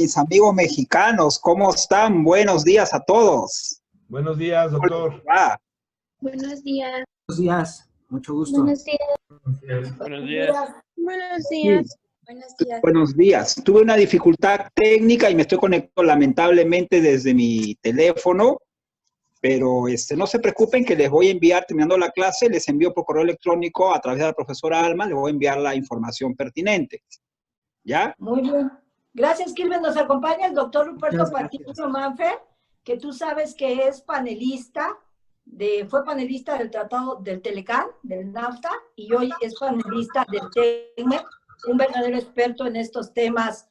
Mis amigos mexicanos, ¿cómo están? Buenos días a todos. Buenos días, doctor. Ah, Buenos días. Buenos días, mucho gusto. Buenos días. Buenos días. Buenos sí, días. Buenos días. buenos días. Tuve una dificultad técnica y me estoy conectando lamentablemente desde mi teléfono, pero no se preocupen que les voy a enviar, terminando la clase, les envío por correo electrónico a través de la profesora Alma, les voy a enviar la información pertinente. ¿Ya? Muy bien. Gracias, Kilben. Nos acompaña el doctor Ruperto Muchas gracias. Patiño Manfer, que tú sabes que es panelista, fue panelista del Tratado del Telecán, del NAFTA, y hoy es panelista del TECMEC, un verdadero experto en estos temas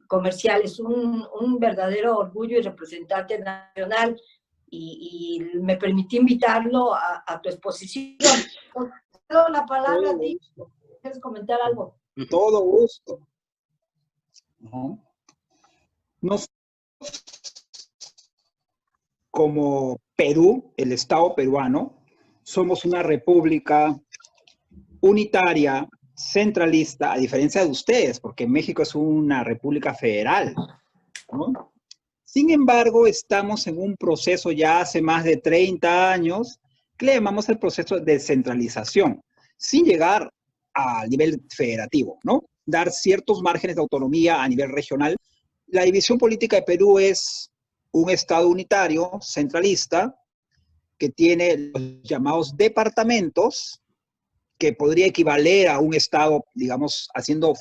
comerciales, un verdadero orgullo y representante nacional, y me permití invitarlo a tu exposición. La palabra a ti. ¿Quieres comentar algo? Todo gusto. Nos, como Perú, el Estado peruano, somos una república unitaria, centralista, a diferencia de ustedes, porque México es una república federal, ¿no? Sin embargo, estamos en un proceso ya hace más de 30 años que le llamamos el proceso de descentralización, sin llegar al nivel federativo, ¿no? Dar ciertos márgenes de autonomía a nivel regional. La división política de Perú es un estado unitario, centralista, que tiene los llamados departamentos, que podría equivaler a un estado, digamos,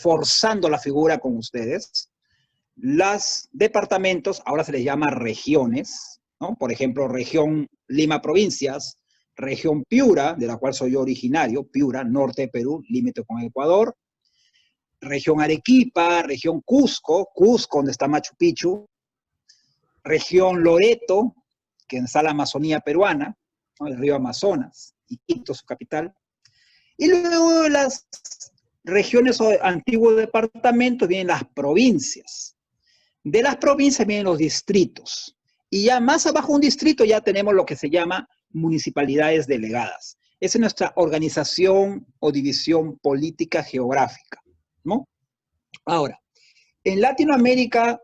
forzando la figura con ustedes. Los departamentos ahora se les llama regiones, ¿no? Por ejemplo, región Lima Provincias, región Piura, de la cual soy yo originario, Piura, norte de Perú, límite con Ecuador, región Arequipa, región Cusco, donde está Machu Picchu, región Loreto, que está la Amazonía peruana, ¿no? El río Amazonas, y Quito, su capital. Y luego de las regiones o antiguos departamentos vienen las provincias. De las provincias vienen los distritos. Y ya más abajo de un distrito ya tenemos lo que se llama municipalidades delegadas. Esa es nuestra organización o división política geográfica, ¿no? Ahora, en Latinoamérica,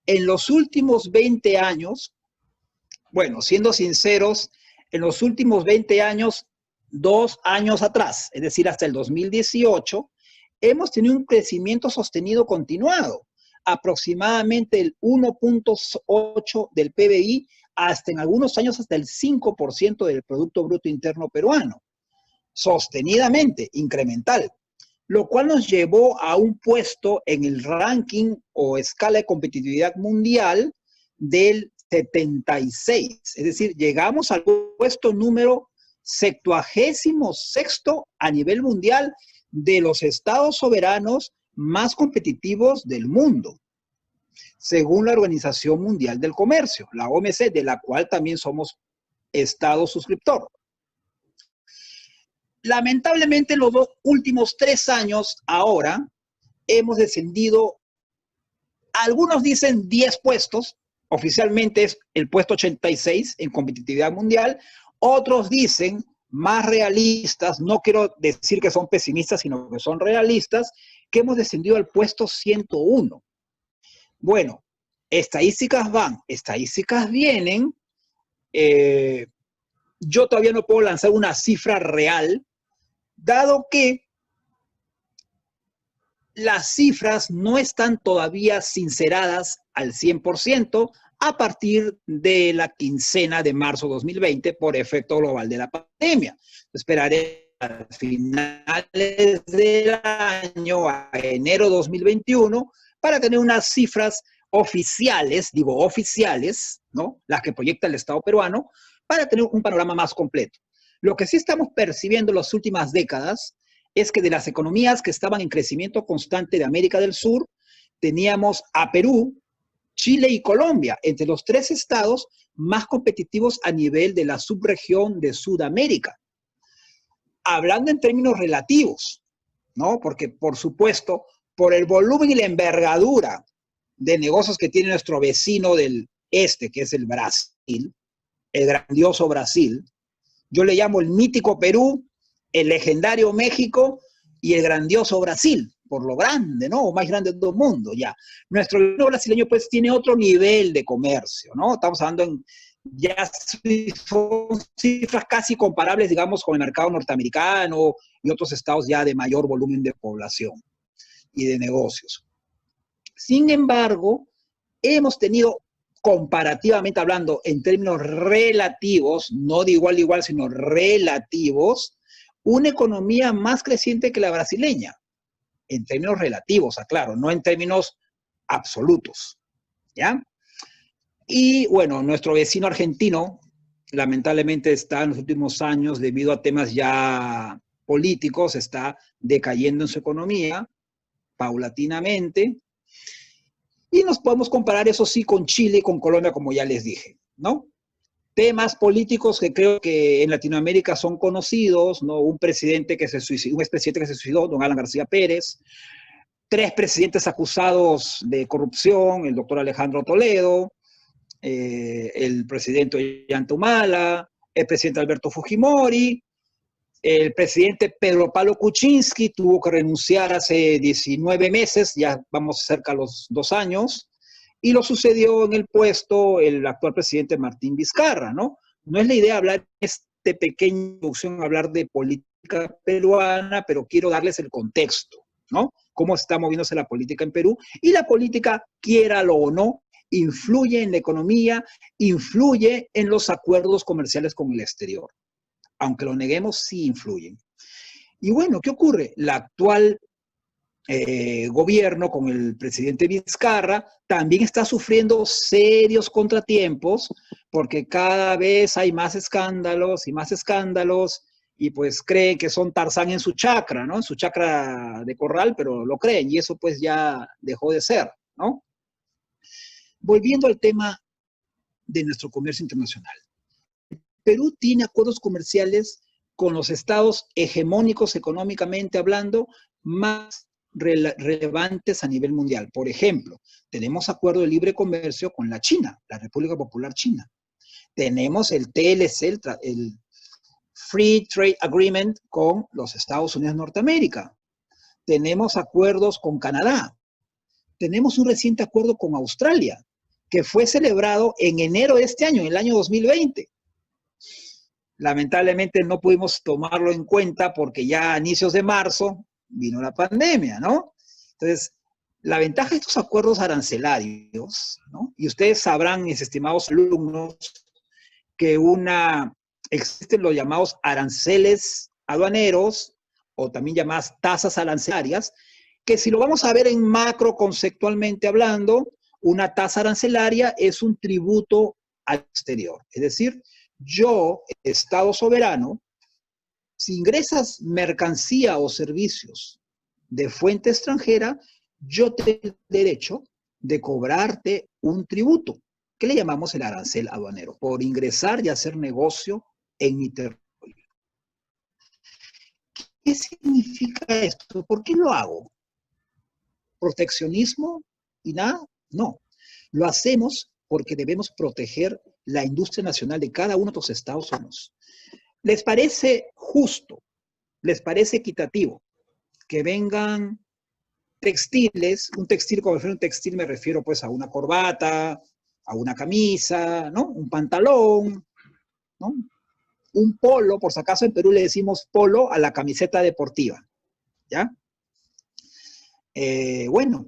en los últimos 20 años, bueno, siendo sinceros, en los últimos 20 años, 2 años atrás, es decir, hasta el 2018, hemos tenido un crecimiento sostenido continuado, aproximadamente el 1.8 del PBI, hasta en algunos años hasta el 5% del Producto Bruto Interno peruano, sostenidamente, incremental, lo cual nos llevó a un puesto en el ranking o escala de competitividad mundial del 76, es decir, llegamos al puesto número 76 a nivel mundial de los estados soberanos más competitivos del mundo, según la Organización Mundial del Comercio, la OMC, de la cual también somos estado suscriptor. Lamentablemente, en los últimos 3 años, ahora, hemos descendido, algunos dicen 10 puestos, oficialmente es el puesto 86 en competitividad mundial, otros dicen, más realistas, no quiero decir que son pesimistas, sino que son realistas, que hemos descendido al puesto 101. Bueno, estadísticas van, estadísticas vienen, yo todavía no puedo lanzar una cifra real, dado que las cifras no están todavía sinceradas al 100% a partir de la quincena de marzo 2020 por efecto global de la pandemia. Esperaré a finales del año, a enero 2021, para tener unas cifras oficiales, digo oficiales, ¿no? Las que proyecta el Estado peruano, para tener un panorama más completo. Lo que sí estamos percibiendo en las últimas décadas es que de las economías que estaban en crecimiento constante de América del Sur, teníamos a Perú, Chile y Colombia, entre los 3 estados más competitivos a nivel de la subregión de Sudamérica. Hablando en términos relativos, ¿no? Porque, por supuesto, por el volumen y la envergadura de negocios que tiene nuestro vecino del este, que es el Brasil, el grandioso Brasil, yo le llamo el mítico Perú, el legendario México y el grandioso Brasil, por lo grande, ¿no? O más grande de todo el mundo, ya. Nuestro gobierno brasileño, pues, tiene otro nivel de comercio, ¿no? Estamos hablando ya son cifras casi comparables, digamos, con el mercado norteamericano y otros estados ya de mayor volumen de población y de negocios. Sin embargo, hemos tenido, comparativamente hablando, en términos relativos, no de igual a igual, sino relativos, una economía más creciente que la brasileña, en términos relativos, aclaro, no en términos absolutos, ¿ya? Y bueno, nuestro vecino argentino, lamentablemente está en los últimos años, debido a temas ya políticos, está decayendo en su economía, paulatinamente, y nos podemos comparar, eso sí, con Chile y con Colombia, como ya les dije, ¿no? Temas políticos que creo que en Latinoamérica son conocidos, ¿no? Un expresidente que se suicidó, don Alan García Pérez, 3 presidentes acusados de corrupción, el doctor Alejandro Toledo, el presidente Ollanta Humala, el presidente Alberto Fujimori, el presidente Pedro Pablo Kuczynski tuvo que renunciar hace 19 meses, ya vamos cerca a los 2 años, y lo sucedió en el puesto el actual presidente Martín Vizcarra, ¿no? No es la idea hablar en este pequeña introducción, hablar de política peruana, pero quiero darles el contexto, ¿no? Cómo está moviéndose la política en Perú, y la política, quiéralo o no, influye en la economía, influye en los acuerdos comerciales con el exterior. Aunque lo neguemos, sí influyen. Y bueno, ¿qué ocurre? La actual gobierno con el presidente Vizcarra también está sufriendo serios contratiempos porque cada vez hay más escándalos y pues creen que son Tarzán en su chacra, ¿no? En su chacra de corral, pero lo creen y eso pues ya dejó de ser, ¿no? Volviendo al tema de nuestro comercio internacional. Perú tiene acuerdos comerciales con los estados hegemónicos económicamente hablando más relevantes a nivel mundial. Por ejemplo, tenemos acuerdo de libre comercio con la China, la República Popular China. Tenemos el TLC, el Free Trade Agreement con los Estados Unidos de Norteamérica. Tenemos acuerdos con Canadá. Tenemos un reciente acuerdo con Australia, que fue celebrado en enero de este año, en el año 2020. Lamentablemente no pudimos tomarlo en cuenta porque ya a inicios de marzo vino la pandemia, ¿no? Entonces, la ventaja de estos acuerdos arancelarios, ¿no? Y ustedes sabrán, mis estimados alumnos, que existen los llamados aranceles aduaneros o también llamadas tasas arancelarias, que si lo vamos a ver en macro conceptualmente hablando, una tasa arancelaria es un tributo al exterior. Es decir, yo, Estado soberano, si ingresas mercancía o servicios de fuente extranjera, yo tengo el derecho de cobrarte un tributo, que le llamamos el arancel aduanero, por ingresar y hacer negocio en mi territorio. ¿Qué significa esto? ¿Por qué lo hago? ¿Proteccionismo y nada? No. Lo hacemos porque debemos proteger la industria nacional de cada uno de los Estados Unidos. ¿Les parece justo? ¿Les parece equitativo que vengan textiles? Un textil, cuando me refiero a un textil me refiero pues a una corbata, a una camisa, ¿no? Un pantalón, ¿no? Un polo, por si acaso en Perú le decimos polo a la camiseta deportiva, ¿ya? Bueno,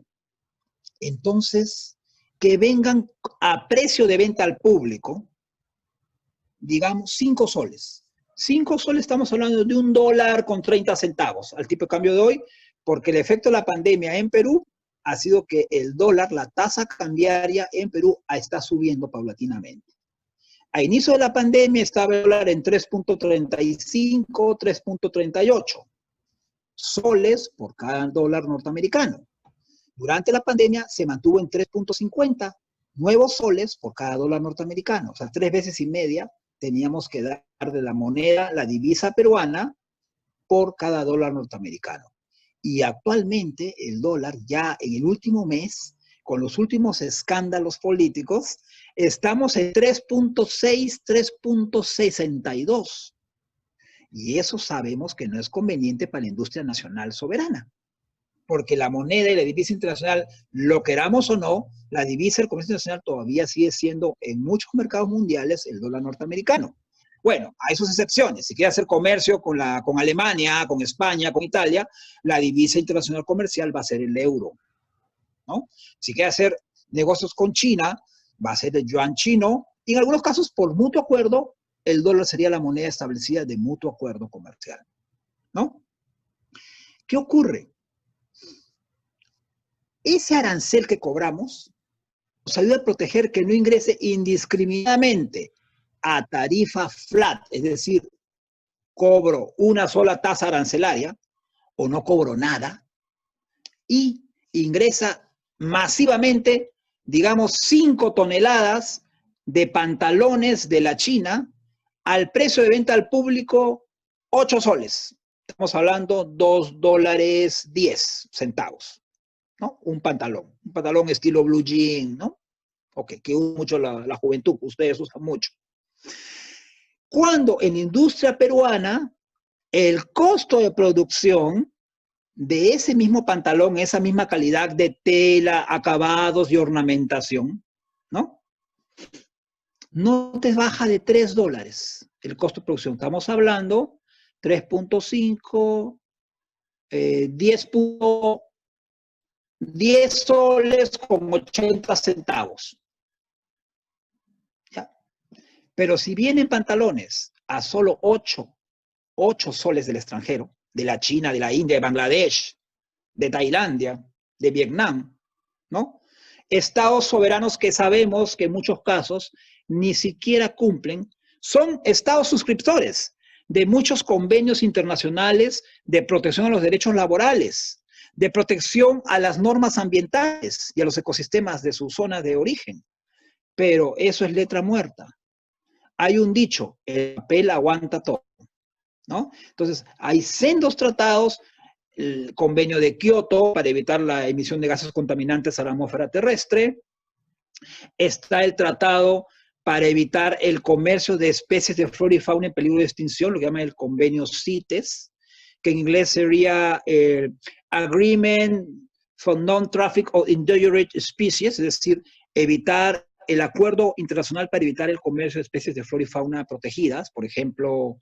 entonces, que vengan a precio de venta al público, digamos, 5 soles. 5 soles estamos hablando de $1.30 al tipo de cambio de hoy, porque el efecto de la pandemia en Perú ha sido que el dólar, la tasa cambiaria en Perú está subiendo paulatinamente. A inicio de la pandemia estaba el dólar en 3.35, 3.38 soles por cada dólar norteamericano. Durante la pandemia se mantuvo en 3.50 nuevos soles por cada dólar norteamericano. O sea, 3 veces y media teníamos que dar de la moneda, la divisa peruana, por cada dólar norteamericano. Y actualmente el dólar ya en el último mes, con los últimos escándalos políticos, estamos en 3.6, 3.62. Y eso sabemos que no es conveniente para la industria nacional soberana. porque la moneda y la divisa internacional, lo queramos o no, la divisa del comercio internacional todavía sigue siendo en muchos mercados mundiales el dólar norteamericano. Bueno, hay sus excepciones. Si quiere hacer comercio con Alemania, con España, con Italia, la divisa internacional comercial va a ser el euro, ¿no? Si quiere hacer negocios con China, va a ser el yuan chino, y en algunos casos, por mutuo acuerdo, el dólar sería la moneda establecida de mutuo acuerdo comercial, ¿no? ¿Qué ocurre? Ese arancel que cobramos nos ayuda a proteger que no ingrese indiscriminadamente a tarifa flat, es decir, cobro una sola tasa arancelaria o no cobro nada, y ingresa masivamente, digamos, 5 toneladas de pantalones de la China al precio de venta al público 8 soles. Estamos hablando $2.10, ¿no? Un pantalón estilo blue jean, ¿no? Ok, que usa mucho la juventud, ustedes usan mucho. Cuando en industria peruana el costo de producción de ese mismo pantalón, esa misma calidad de tela, acabados y ornamentación, ¿no? No te baja de $3 el costo de producción. Estamos hablando 3.5, 10 soles con 80 centavos. ¿Ya? Pero si vienen pantalones a solo 8 soles del extranjero, de la China, de la India, de Bangladesh, de Tailandia, de Vietnam, ¿no? Estados soberanos que sabemos que en muchos casos ni siquiera cumplen, son estados suscriptores de muchos convenios internacionales de protección a los derechos laborales, de protección a las normas ambientales y a los ecosistemas de su zona de origen. Pero eso es letra muerta. Hay un dicho, el papel aguanta todo, ¿no? Entonces, hay sendos tratados, el convenio de Kioto para evitar la emisión de gases contaminantes a la atmósfera terrestre, está el tratado para evitar el comercio de especies de flora y fauna en peligro de extinción, lo que llaman el convenio CITES, que en inglés sería Agreement for Non-Traffic of Endangered Species, es decir, evitar el acuerdo internacional para evitar el comercio de especies de flora y fauna protegidas, por ejemplo,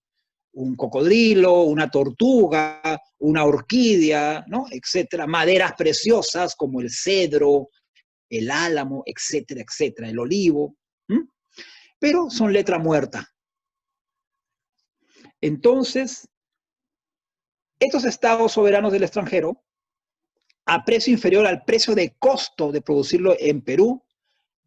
un cocodrilo, una tortuga, una orquídea, ¿no? Etcétera, maderas preciosas como el cedro, el álamo, etcétera, etcétera, el olivo, pero son letra muerta. Entonces, estos estados soberanos del extranjero, a precio inferior al precio de costo de producirlo en Perú,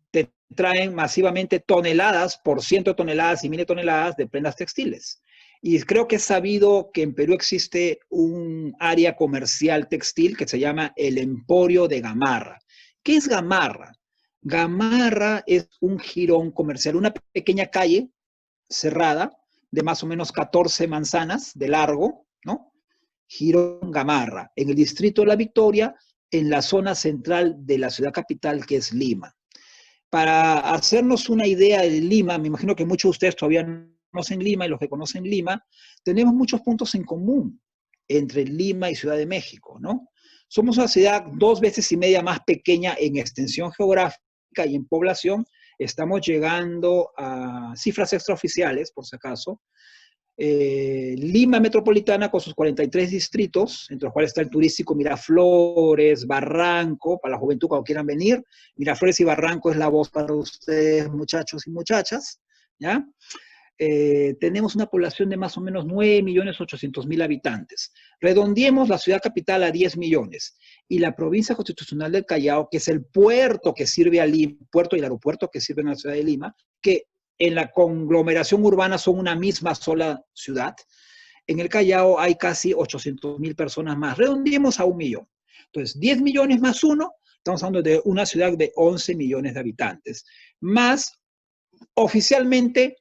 te traen masivamente toneladas, por ciento de toneladas y miles de toneladas de prendas textiles. Y creo que es sabido que en Perú existe un área comercial textil que se llama el Emporio de Gamarra. ¿Qué es Gamarra? Gamarra es un jirón comercial, una pequeña calle cerrada de más o menos 14 manzanas de largo, ¿no? Jirón Gamarra, en el distrito de La Victoria, en la zona central de la ciudad capital, que es Lima. Para hacernos una idea de Lima, me imagino que muchos de ustedes todavía no conocen Lima, y los que conocen Lima, tenemos muchos puntos en común entre Lima y Ciudad de México, ¿no? Somos una ciudad 2,5 veces más pequeña en extensión geográfica y en población. Estamos llegando a cifras extraoficiales, por si acaso. Lima metropolitana con sus 43 distritos, entre los cuales está el turístico Miraflores, Barranco, para la juventud cuando quieran venir. Miraflores y Barranco es la voz para ustedes, muchachos y muchachas, ¿ya? Tenemos una población de más o menos 9.800.000 habitantes. Redondeemos la ciudad capital a 10 millones. Y la provincia constitucional del Callao, que es el puerto que sirve a Lima, puerto y el aeropuerto que sirven a la ciudad de Lima, que en la conglomeración urbana son una misma sola ciudad. En el Callao hay casi 800.000 personas más. Redondeemos a 1 millón. Entonces, 10 millones más 1, estamos hablando de una ciudad de 11 millones de habitantes. Más, oficialmente,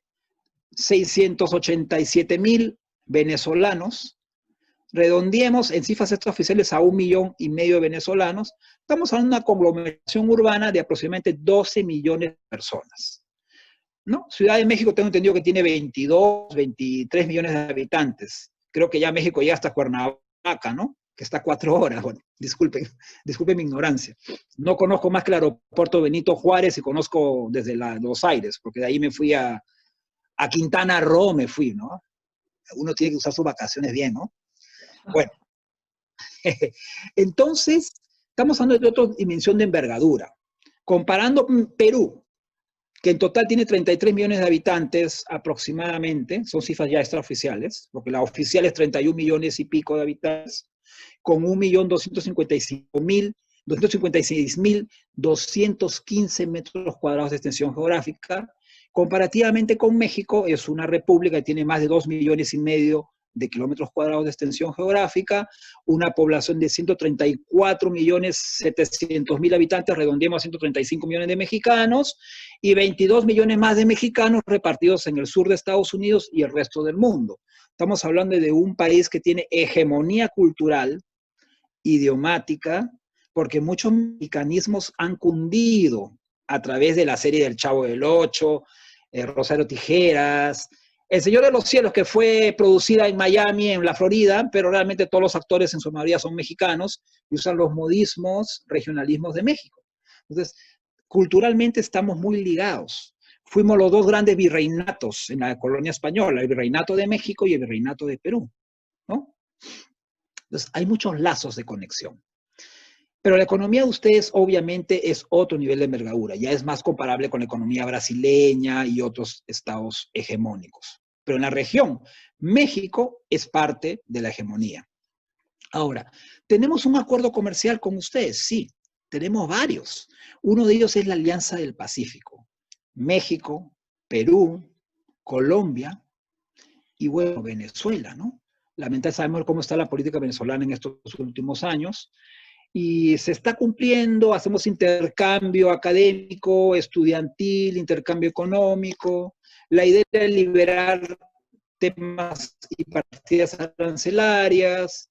687.000 venezolanos. Redondeemos en cifras extraoficiales a 1,5 millones de venezolanos. Estamos hablando de una conglomeración urbana de aproximadamente 12 millones de personas, ¿no? Ciudad de México tengo entendido que tiene 22, 23 millones de habitantes. Creo que ya México llega hasta Cuernavaca, ¿no? que está a 4 horas. Bueno, disculpen mi ignorancia. No conozco más que el aeropuerto Benito Juárez y conozco desde Los Aires, porque de ahí me fui a Quintana Roo, me fui, ¿no? Uno tiene que usar sus vacaciones bien, ¿no? Bueno, entonces, estamos hablando de otra dimensión de envergadura. Comparando Perú, que en total tiene 33 millones de habitantes aproximadamente, son cifras ya extraoficiales, porque la oficial es 31 millones y pico de habitantes, con 1.256.215 metros cuadrados de extensión geográfica. Comparativamente con México, es una república que tiene más de 2 millones y medio de kilómetros cuadrados de extensión geográfica, una población de 134.700.000 habitantes, redondeemos a 135 millones de mexicanos, y 22 millones más de mexicanos repartidos en el sur de Estados Unidos y el resto del mundo. Estamos hablando de un país que tiene hegemonía cultural, idiomática, porque muchos mexicanismos han cundido a través de la serie del Chavo del Ocho, Rosario Tijeras, El Señor de los Cielos, que fue producida en Miami, en la Florida, pero realmente todos los actores en su mayoría son mexicanos y usan los modismos, regionalismos de México. Entonces, culturalmente estamos muy ligados. Fuimos los dos grandes virreinatos en la colonia española, el virreinato de México y el virreinato de Perú, ¿no? Entonces, hay muchos lazos de conexión. Pero la economía de ustedes obviamente es otro nivel de envergadura, ya es más comparable con la economía brasileña y otros estados hegemónicos. Pero en la región, México es parte de la hegemonía. Ahora, ¿tenemos un acuerdo comercial con ustedes? Sí, tenemos varios. Uno de ellos es la Alianza del Pacífico. México, Perú, Colombia y, bueno, Venezuela, ¿no? Lamentablemente sabemos cómo está la política venezolana en estos últimos años. Y se está cumpliendo, hacemos intercambio académico, estudiantil, intercambio económico. La idea es liberar temas y partidas arancelarias,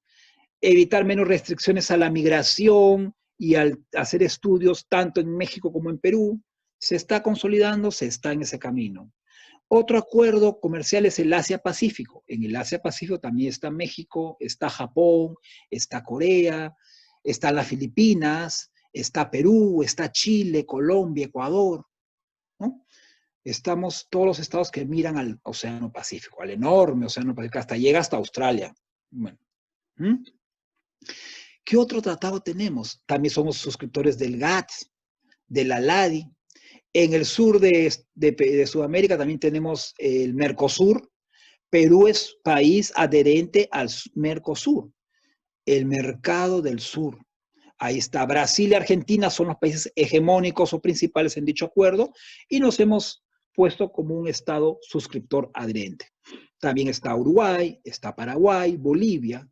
evitar menos restricciones a la migración y al hacer estudios tanto en México como en Perú. Se está consolidando, se está en ese camino. Otro acuerdo comercial es el Asia-Pacífico. En el Asia-Pacífico también está México, está Japón, está Corea, están las Filipinas, está Perú, está Chile, Colombia, Ecuador, ¿no? Estamos todos los estados que miran al Océano Pacífico, al enorme Océano Pacífico, llega hasta Australia. Bueno. ¿Qué otro tratado tenemos? También somos suscriptores del GATT, de la LADI. En el sur de Sudamérica también tenemos el Mercosur. Perú es país adherente al Mercosur, el mercado del sur. Ahí está, Brasil y Argentina son los países hegemónicos o principales en dicho acuerdo y nos hemos puesto como un estado suscriptor adherente. También está Uruguay, está Paraguay, Bolivia,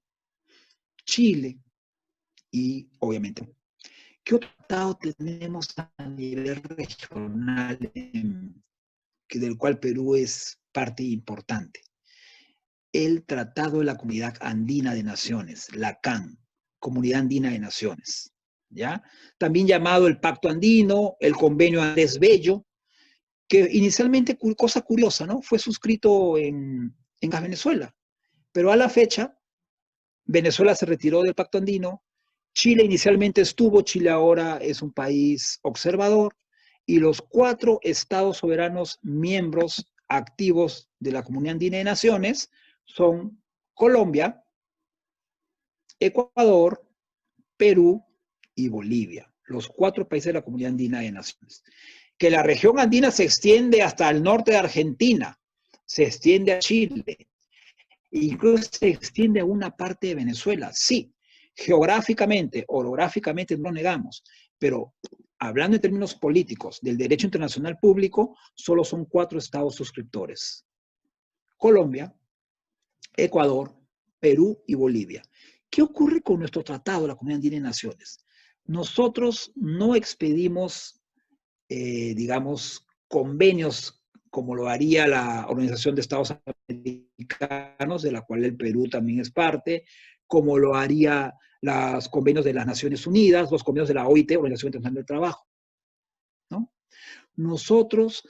Chile y obviamente. ¿Qué otro tratado tenemos a nivel regional del cual Perú es parte importante? El Tratado de la Comunidad Andina de Naciones, la CAN, Comunidad Andina de Naciones, ¿ya? También llamado el Pacto Andino, el Convenio Andrés Bello, que inicialmente, cosa curiosa, ¿no? Fue suscrito en Venezuela, pero a la fecha, Venezuela se retiró del Pacto Andino, Chile inicialmente estuvo, Chile ahora es un país observador, y los 4 estados soberanos miembros activos de la Comunidad Andina de Naciones son Colombia, Ecuador, Perú y Bolivia, los 4 países de la Comunidad Andina de Naciones. Que la región andina se extiende hasta el norte de Argentina, se extiende a Chile, incluso se extiende a una parte de Venezuela. Sí, geográficamente, orográficamente no lo negamos, pero hablando en términos políticos del derecho internacional público, solo son 4 estados suscriptores: Colombia, Ecuador, Perú y Bolivia. ¿Qué ocurre con nuestro tratado de la Comunidad Andina de Naciones? Nosotros no expedimos, digamos, convenios como lo haría la Organización de Estados Americanos, de la cual el Perú también es parte, como lo haría los convenios de las Naciones Unidas, los convenios de la OIT, Organización Internacional del Trabajo, ¿no? Nosotros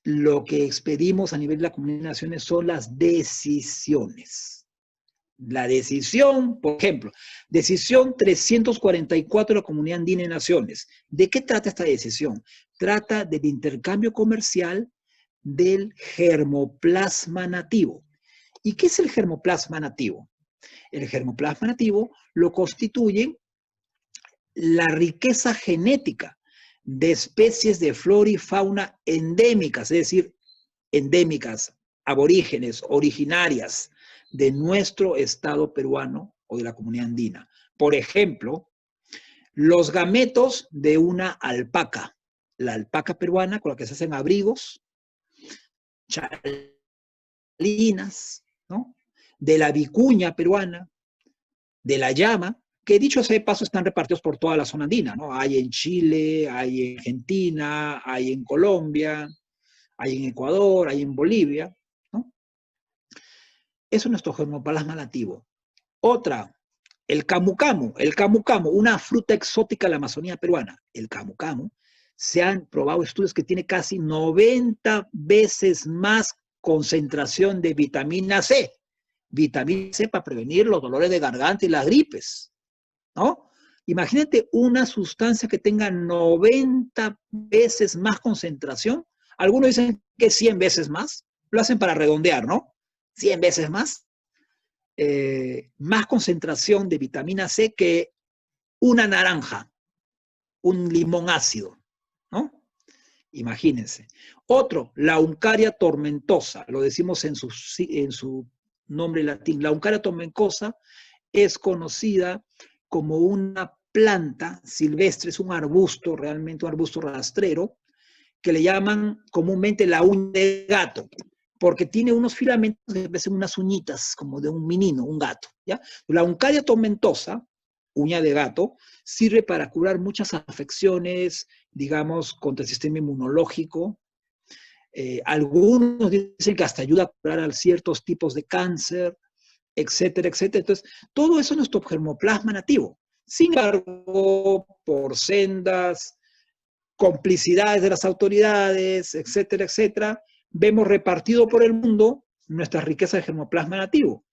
lo que expedimos a nivel de la Comunidad de Naciones son las decisiones. La decisión, por ejemplo, decisión 344 de la Comunidad Andina de Naciones. ¿De qué trata esta decisión? Trata del intercambio comercial del germoplasma nativo. ¿Y qué es el germoplasma nativo? El germoplasma nativo lo constituyen la riqueza genética de especies de flora y fauna endémicas, es decir, endémicas, aborígenes, originarias de nuestro estado peruano o de la comunidad andina. Por ejemplo, los gametos de una alpaca, la alpaca peruana con la que se hacen abrigos, chalinas, ¿no? De la vicuña peruana, de la llama, que dicho sea de paso están repartidos por toda la zona andina, ¿no? Hay en Chile, hay en Argentina, hay en Colombia, hay en Ecuador, hay en Bolivia, ¿no? Eso es nuestro germoplasma nativo. Otra, el camu camu, una fruta exótica de la Amazonía peruana. El camu camu, se han probado estudios que tiene casi 90 veces más concentración de vitamina C. Vitamina C para prevenir los dolores de garganta y las gripes, ¿no? Imagínate una sustancia que tenga 90 veces más concentración. Algunos dicen que 100 veces más. Lo hacen para redondear, ¿no? 100 veces más. Más concentración de vitamina C que una naranja, un limón ácido, ¿no? Imagínense. Otro, la Uncaria tomentosa, lo decimos en su nombre latín. La Uncaria tomentosa es conocida como una planta silvestre, es un arbusto, realmente un arbusto rastrero, que le llaman comúnmente la uña de gato, porque tiene unos filamentos que parecen unas uñitas, como de un menino, un gato, ¿ya? La Uncaria tomentosa, uña de gato, sirve para curar muchas afecciones, digamos, contra el sistema inmunológico. Algunos dicen que hasta ayuda a curar a ciertos tipos de cáncer, etcétera, etcétera. Entonces, todo eso es nuestro germoplasma nativo. Sin embargo, por sendas complicidades de las autoridades, etcétera, etcétera, vemos repartido por el mundo nuestra riqueza de germoplasma nativo.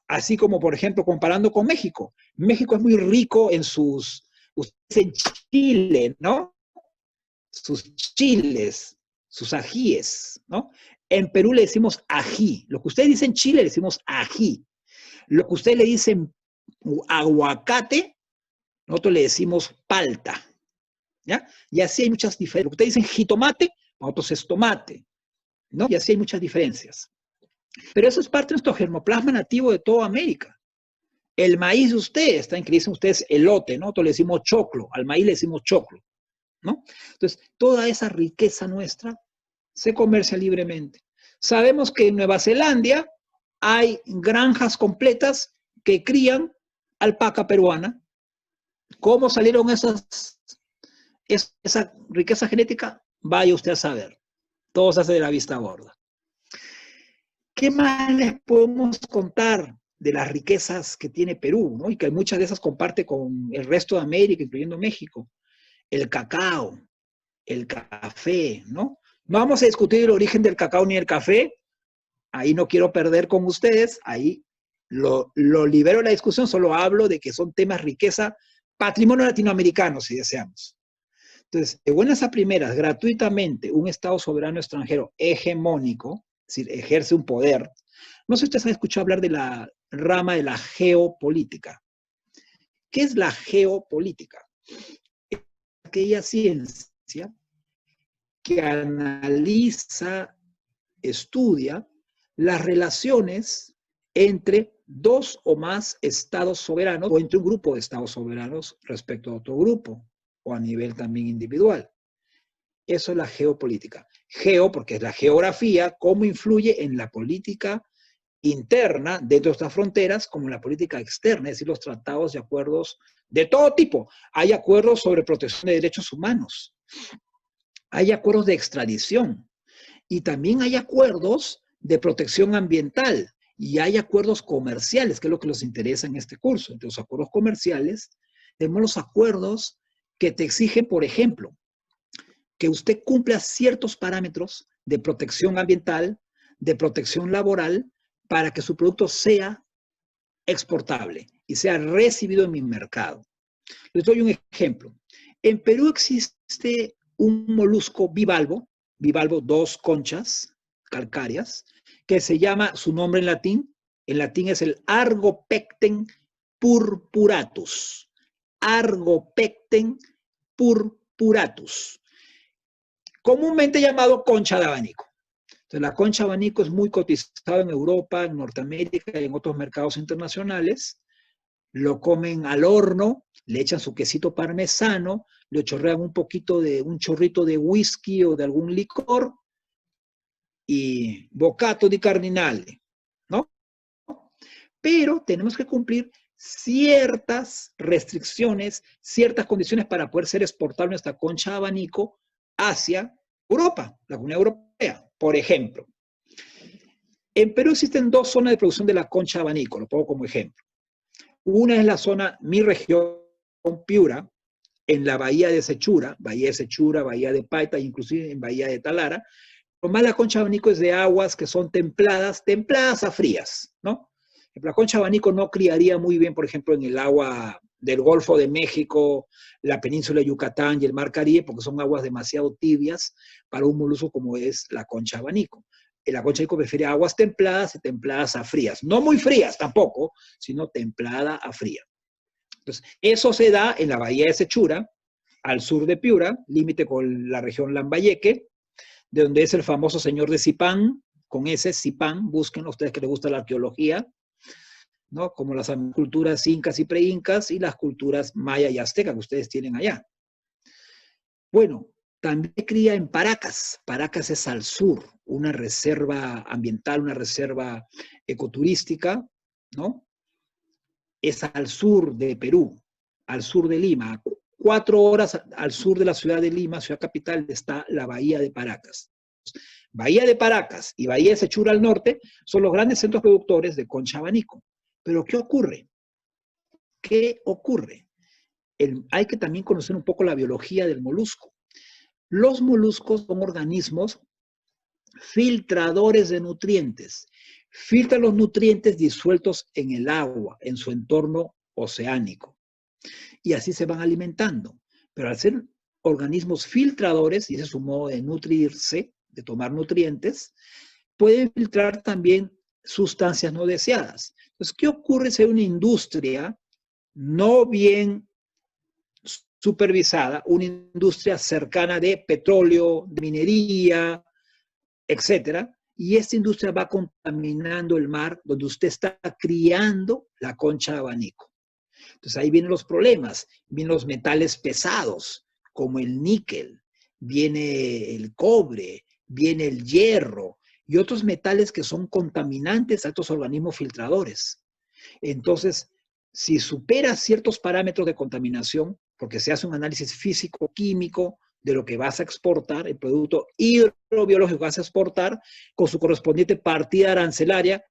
Así como, por ejemplo, comparando con México. México es muy rico en sus, ustedes en Chile, ¿no? Sus chiles, sus ajíes, ¿no? En Perú le decimos ají. Lo que ustedes dicen Chile le decimos ají. Lo que ustedes le dicen aguacate, nosotros le decimos palta, ¿ya? Y así hay muchas diferencias. Lo que ustedes dicen jitomate, nosotros es tomate, ¿no? Y así hay muchas diferencias. Pero eso es parte de nuestro germoplasma nativo de toda América. El maíz de ustedes, está en que le dicen ustedes elote, ¿no? Nosotros le decimos choclo, al maíz le decimos choclo, ¿no? Entonces, toda esa riqueza nuestra se comercia libremente. Sabemos que en Nueva Zelanda hay granjas completas que crían alpaca peruana. ¿Cómo salieron esa riqueza genética? Vaya usted a saber. Todo se hace de la vista gorda. ¿Qué más les podemos contar de las riquezas que tiene Perú, ¿no? Y que muchas de esas comparte con el resto de América, incluyendo México? El cacao, el café, ¿no? No vamos a discutir el origen del cacao ni el café. Ahí no quiero perder con ustedes. Ahí lo libero de la discusión. Solo hablo de que son temas riqueza, patrimonio latinoamericano, si deseamos. Entonces, de buenas a primeras, gratuitamente, un Estado soberano extranjero hegemónico, es decir, ejerce un poder. No sé si ustedes han escuchado hablar de la rama de la geopolítica. ¿Qué es la geopolítica? Es aquella ciencia que analiza, estudia las relaciones entre dos o más estados soberanos o entre un grupo de estados soberanos respecto a otro grupo o a nivel también individual. Eso es la geopolítica. Geo, porque es la geografía, cómo influye en la política interna dentro de estas fronteras, como en la política externa, es decir, los tratados y acuerdos de todo tipo. Hay acuerdos sobre protección de derechos humanos, hay acuerdos de extradición y también hay acuerdos de protección ambiental y hay acuerdos comerciales, que es lo que nos interesa en este curso. Entre los acuerdos comerciales, tenemos los acuerdos que te exigen, por ejemplo, que usted cumpla ciertos parámetros de protección ambiental, de protección laboral, para que su producto sea exportable y sea recibido en mi mercado. Les doy un ejemplo. En Perú existe un molusco bivalvo, dos conchas calcáreas, que se llama, su nombre en latín es el Argopecten purpuratus. Argopecten purpuratus. Comúnmente llamado concha de abanico. Entonces, la concha de abanico es muy cotizada en Europa, en Norteamérica y en otros mercados internacionales. Lo comen al horno, le echan su quesito parmesano, le chorrean un chorrito de whisky o de algún licor y bocato di cardinale, ¿no? Pero tenemos que cumplir ciertas restricciones, ciertas condiciones para poder ser exportable nuestra concha de abanico hacia Europa, la Comunidad Europea. Por ejemplo, en Perú existen 2 zonas de producción de la concha de abanico, lo pongo como ejemplo. Una es la zona, mi región, Piura, en la bahía de Sechura, bahía de Paita, inclusive en bahía de Talara. Nomás la concha de abanico es de aguas que son templadas a frías, ¿no? La concha de abanico no criaría muy bien, por ejemplo, en el agua del Golfo de México, la península de Yucatán y el Mar Caribe, porque son aguas demasiado tibias para un molusco como es la concha de abanico. La concha de abanico prefiere aguas templadas y templadas a frías. No muy frías tampoco, sino templada a fría. Entonces, eso se da en la bahía de Sechura, al sur de Piura, límite con la región Lambayeque, de donde es el famoso señor de Zipán, con ese Zipán, búsquenlo ustedes que les gusta la arqueología, ¿no? Como las culturas incas y preincas y las culturas maya y azteca que ustedes tienen allá. Bueno, también cría en Paracas. Paracas es al sur, una reserva ambiental, una reserva ecoturística, ¿no? Es al sur de Perú, al sur de Lima. 4 horas al sur de la ciudad de Lima, ciudad capital, está la bahía de Paracas. Bahía de Paracas y bahía de Sechura al norte son los grandes centros productores de concha de abanico. Pero ¿qué ocurre? ¿Qué ocurre? Hay que también conocer un poco la biología del molusco. Los moluscos son organismos filtradores de nutrientes. Filtran los nutrientes disueltos en el agua, en su entorno oceánico. Y así se van alimentando. Pero al ser organismos filtradores, y ese es su modo de nutrirse, de tomar nutrientes, pueden filtrar también sustancias no deseadas. Entonces, ¿qué ocurre si hay una industria no bien supervisada, una industria cercana de petróleo, de minería, etcétera? Y esta industria va contaminando el mar donde usted está criando la concha de abanico. Entonces ahí vienen los problemas, vienen los metales pesados, como el níquel, viene el cobre, viene el hierro y otros metales que son contaminantes a estos organismos filtradores. Entonces, si supera ciertos parámetros de contaminación, porque se hace un análisis físico-químico de lo que vas a exportar, el producto hidrobiológico que vas a exportar, con su correspondiente partida arancelaria,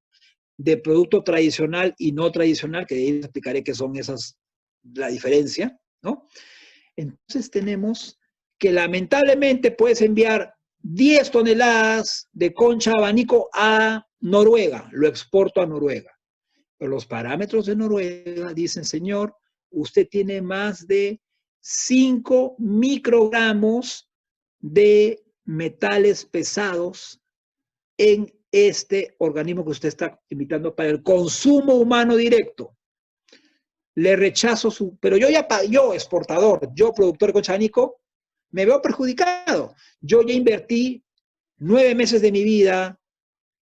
de producto tradicional y no tradicional, que de ahí explicaré qué son esas, la diferencia, ¿no? Entonces tenemos que lamentablemente puedes enviar 10 toneladas de concha de abanico a Noruega, lo exporto a Noruega. Pero los parámetros de Noruega dicen, señor, usted tiene más de 5 microgramos de metales pesados en este organismo que usted está invitando para el consumo humano directo. Le rechazo pero yo exportador, yo productor de concha de abanico, me veo perjudicado. Yo ya invertí 9 meses de mi vida,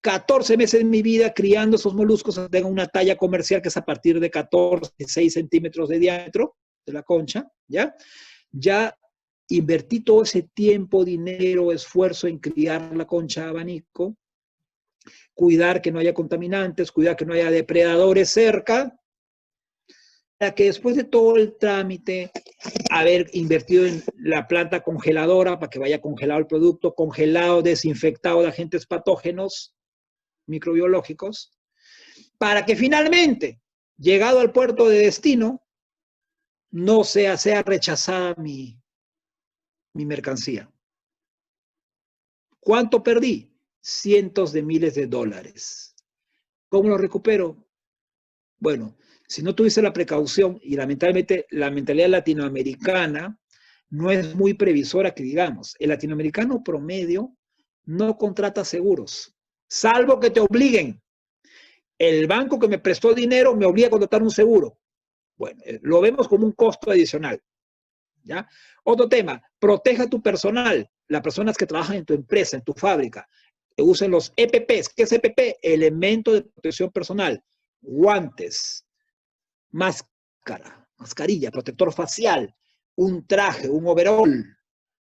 14 meses de mi vida criando esos moluscos, tengo una talla comercial que es a partir de 14, 6 centímetros de diámetro de la concha, ¿ya? Ya invertí todo ese tiempo, dinero, esfuerzo en criar la concha de abanico, cuidar que no haya contaminantes, cuidar que no haya depredadores cerca, para que después de todo el trámite, haber invertido en la planta congeladora para que vaya congelado el producto, congelado, desinfectado de agentes patógenos microbiológicos, para que finalmente, llegado al puerto de destino, no sea rechazada mi mercancía. ¿Cuánto perdí? Cientos de miles de dólares. ¿Cómo lo recupero? Bueno, si no tuviste la precaución, y lamentablemente la mentalidad latinoamericana no es muy previsora, que digamos. El latinoamericano promedio no contrata seguros, salvo que te obliguen. El banco que me prestó dinero me obliga a contratar un seguro. Bueno, lo vemos como un costo adicional. ¿Ya? Otro tema, proteja a tu personal, las personas que trabajan en tu empresa, en tu fábrica, que usen los EPPs. ¿Qué es EPP? Elemento de protección personal, guantes, mascarilla, protector facial, un traje, un overall,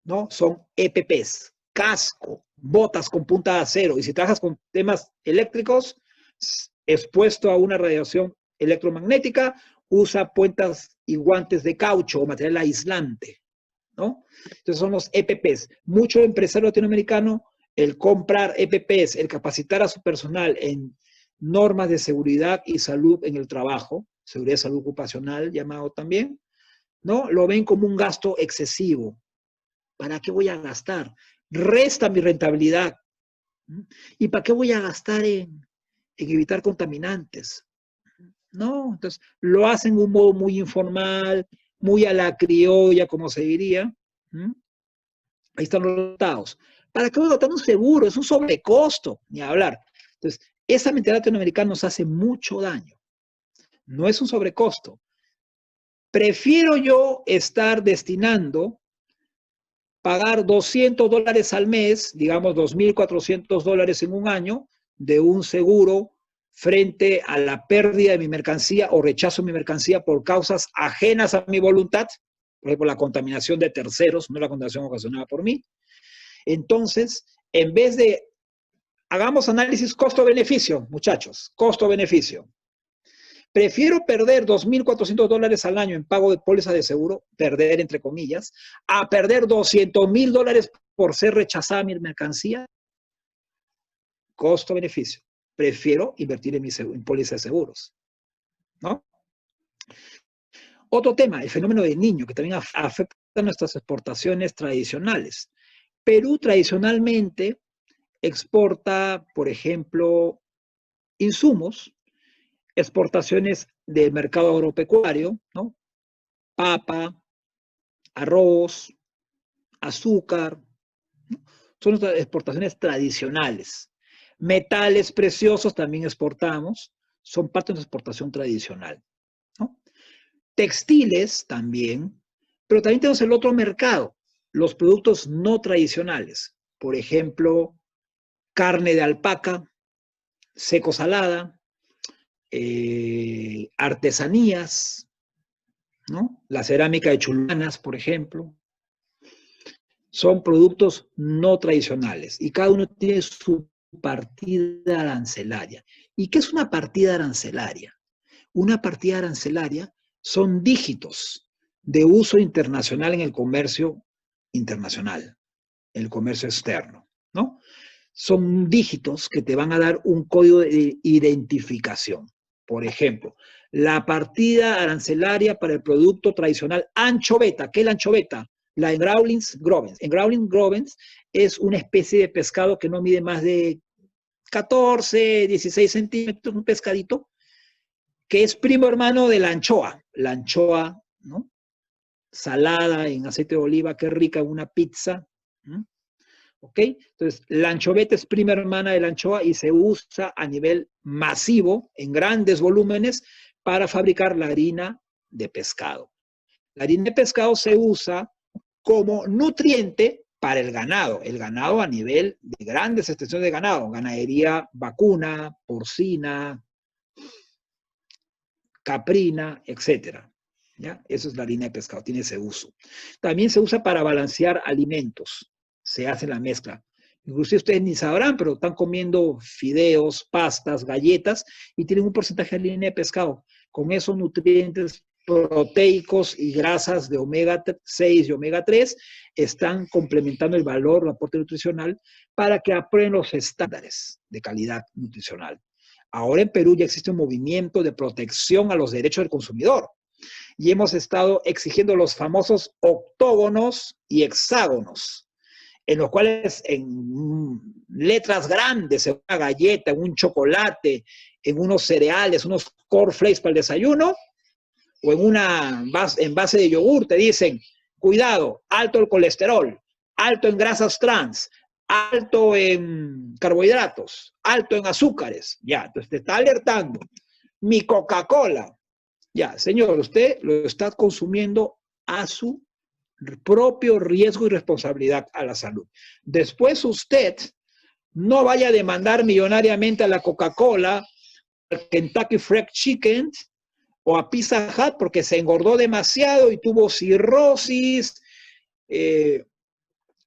¿no? Son EPPs, casco, botas con punta de acero, y si trabajas con temas eléctricos, expuesto a una radiación electromagnética, usa puentas y guantes de caucho o material aislante, ¿no? Entonces son los EPPs. Mucho empresario latinoamericano, el comprar EPPs, el capacitar a su personal en normas de seguridad y salud en el trabajo, seguridad y salud ocupacional llamado también, ¿no? Lo ven como un gasto excesivo. ¿Para qué voy a gastar? Resta mi rentabilidad. ¿Y para qué voy a gastar en evitar contaminantes? No, entonces lo hacen de un modo muy informal, muy a la criolla, como se diría. Ahí están los resultados. ¿Para qué voy a gastar un seguro? Es un sobrecosto, ni hablar. Entonces, esa mentalidad latinoamericana nos hace mucho daño. No es un sobrecosto. Prefiero yo estar destinando, pagar $200 al mes, digamos $2.400 en un año, de un seguro frente a la pérdida de mi mercancía o rechazo de mi mercancía por causas ajenas a mi voluntad, por ejemplo, la contaminación de terceros, no la contaminación ocasionada por mí. Entonces, en vez de, hagamos análisis costo-beneficio, muchachos, costo-beneficio. Prefiero perder $2.400 al año en pago de póliza de seguro, perder entre comillas, a perder $200.000 por ser rechazada mi mercancía. Costo-beneficio. Prefiero invertir en póliza de seguros, ¿no? Otro tema, el fenómeno del niño, que también afecta a nuestras exportaciones tradicionales. Perú tradicionalmente exporta, por ejemplo, insumos, exportaciones del mercado agropecuario, ¿no? Papa, arroz, azúcar, ¿no? Son nuestras exportaciones tradicionales. Metales preciosos también exportamos, son parte de nuestra exportación tradicional, ¿no? Textiles también, pero también tenemos el otro mercado, los productos no tradicionales. Por ejemplo, carne de alpaca, seco salada, artesanías, ¿no? La cerámica de Chulumanas, por ejemplo. Son productos no tradicionales y cada uno tiene su partida arancelaria. ¿Y qué es una partida arancelaria? Una partida arancelaria son dígitos de uso internacional en el comercio internacional, en el comercio externo, ¿no? Son dígitos que te van a dar un código de identificación. Por ejemplo, la partida arancelaria para el producto tradicional anchoveta. ¿Qué es la anchoveta? La Engraulis grovens. Engraulis grovens es una especie de pescado que no mide más de 14, 16 centímetros, un pescadito, que es primo hermano de la anchoa, ¿no? Salada en aceite de oliva, qué rica en una pizza. ¿Ok? Entonces, la anchoveta es prima hermana de la anchoa y se usa a nivel masivo, en grandes volúmenes, para fabricar la harina de pescado. La harina de pescado se usa como nutriente para el ganado a nivel de grandes extensiones de ganado, ganadería vacuna, porcina, caprina, etcétera. ¿Ya? Eso es la harina de pescado, tiene ese uso. También se usa para balancear alimentos, se hace la mezcla. Inclusive ustedes ni sabrán, pero están comiendo fideos, pastas, galletas y tienen un porcentaje de harina de pescado. Con esos nutrientes proteicos y grasas de omega 6 y omega 3 están complementando el valor, el aporte nutricional para que aprueben los estándares de calidad nutricional. Ahora en Perú ya existe un movimiento de protección a los derechos del consumidor y hemos estado exigiendo los famosos octógonos y hexágonos. en los cuales en letras grandes, en una galleta, en un chocolate, en unos cereales, unos cornflakes para el desayuno, o en base de yogur, te dicen, cuidado, alto el colesterol, alto en grasas trans, alto en carbohidratos, alto en azúcares, ya, entonces te está alertando. Mi Coca-Cola, ya, señor, usted lo está consumiendo a su propio riesgo y responsabilidad a la salud. Después usted no vaya a demandar millonariamente a la Coca-Cola, al Kentucky Fried Chicken o a Pizza Hut porque se engordó demasiado y tuvo cirrosis.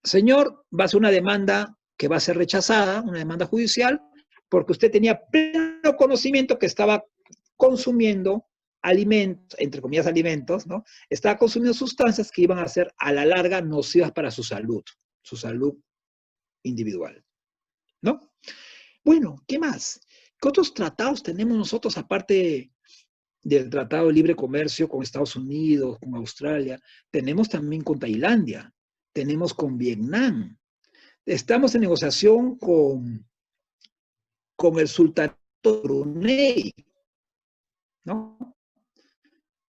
Señor, va a ser una demanda que va a ser rechazada, una demanda judicial, porque usted tenía pleno conocimiento que estaba consumiendo alimentos, entre comillas alimentos, ¿no? Estaba consumiendo sustancias que iban a ser a la larga nocivas para su salud individual, ¿no? Bueno, ¿qué más? ¿Qué otros tratados tenemos nosotros aparte del Tratado de Libre Comercio con Estados Unidos, con Australia? Tenemos también con Tailandia, tenemos con Vietnam, estamos en negociación con el Sultanato de Brunei, ¿no?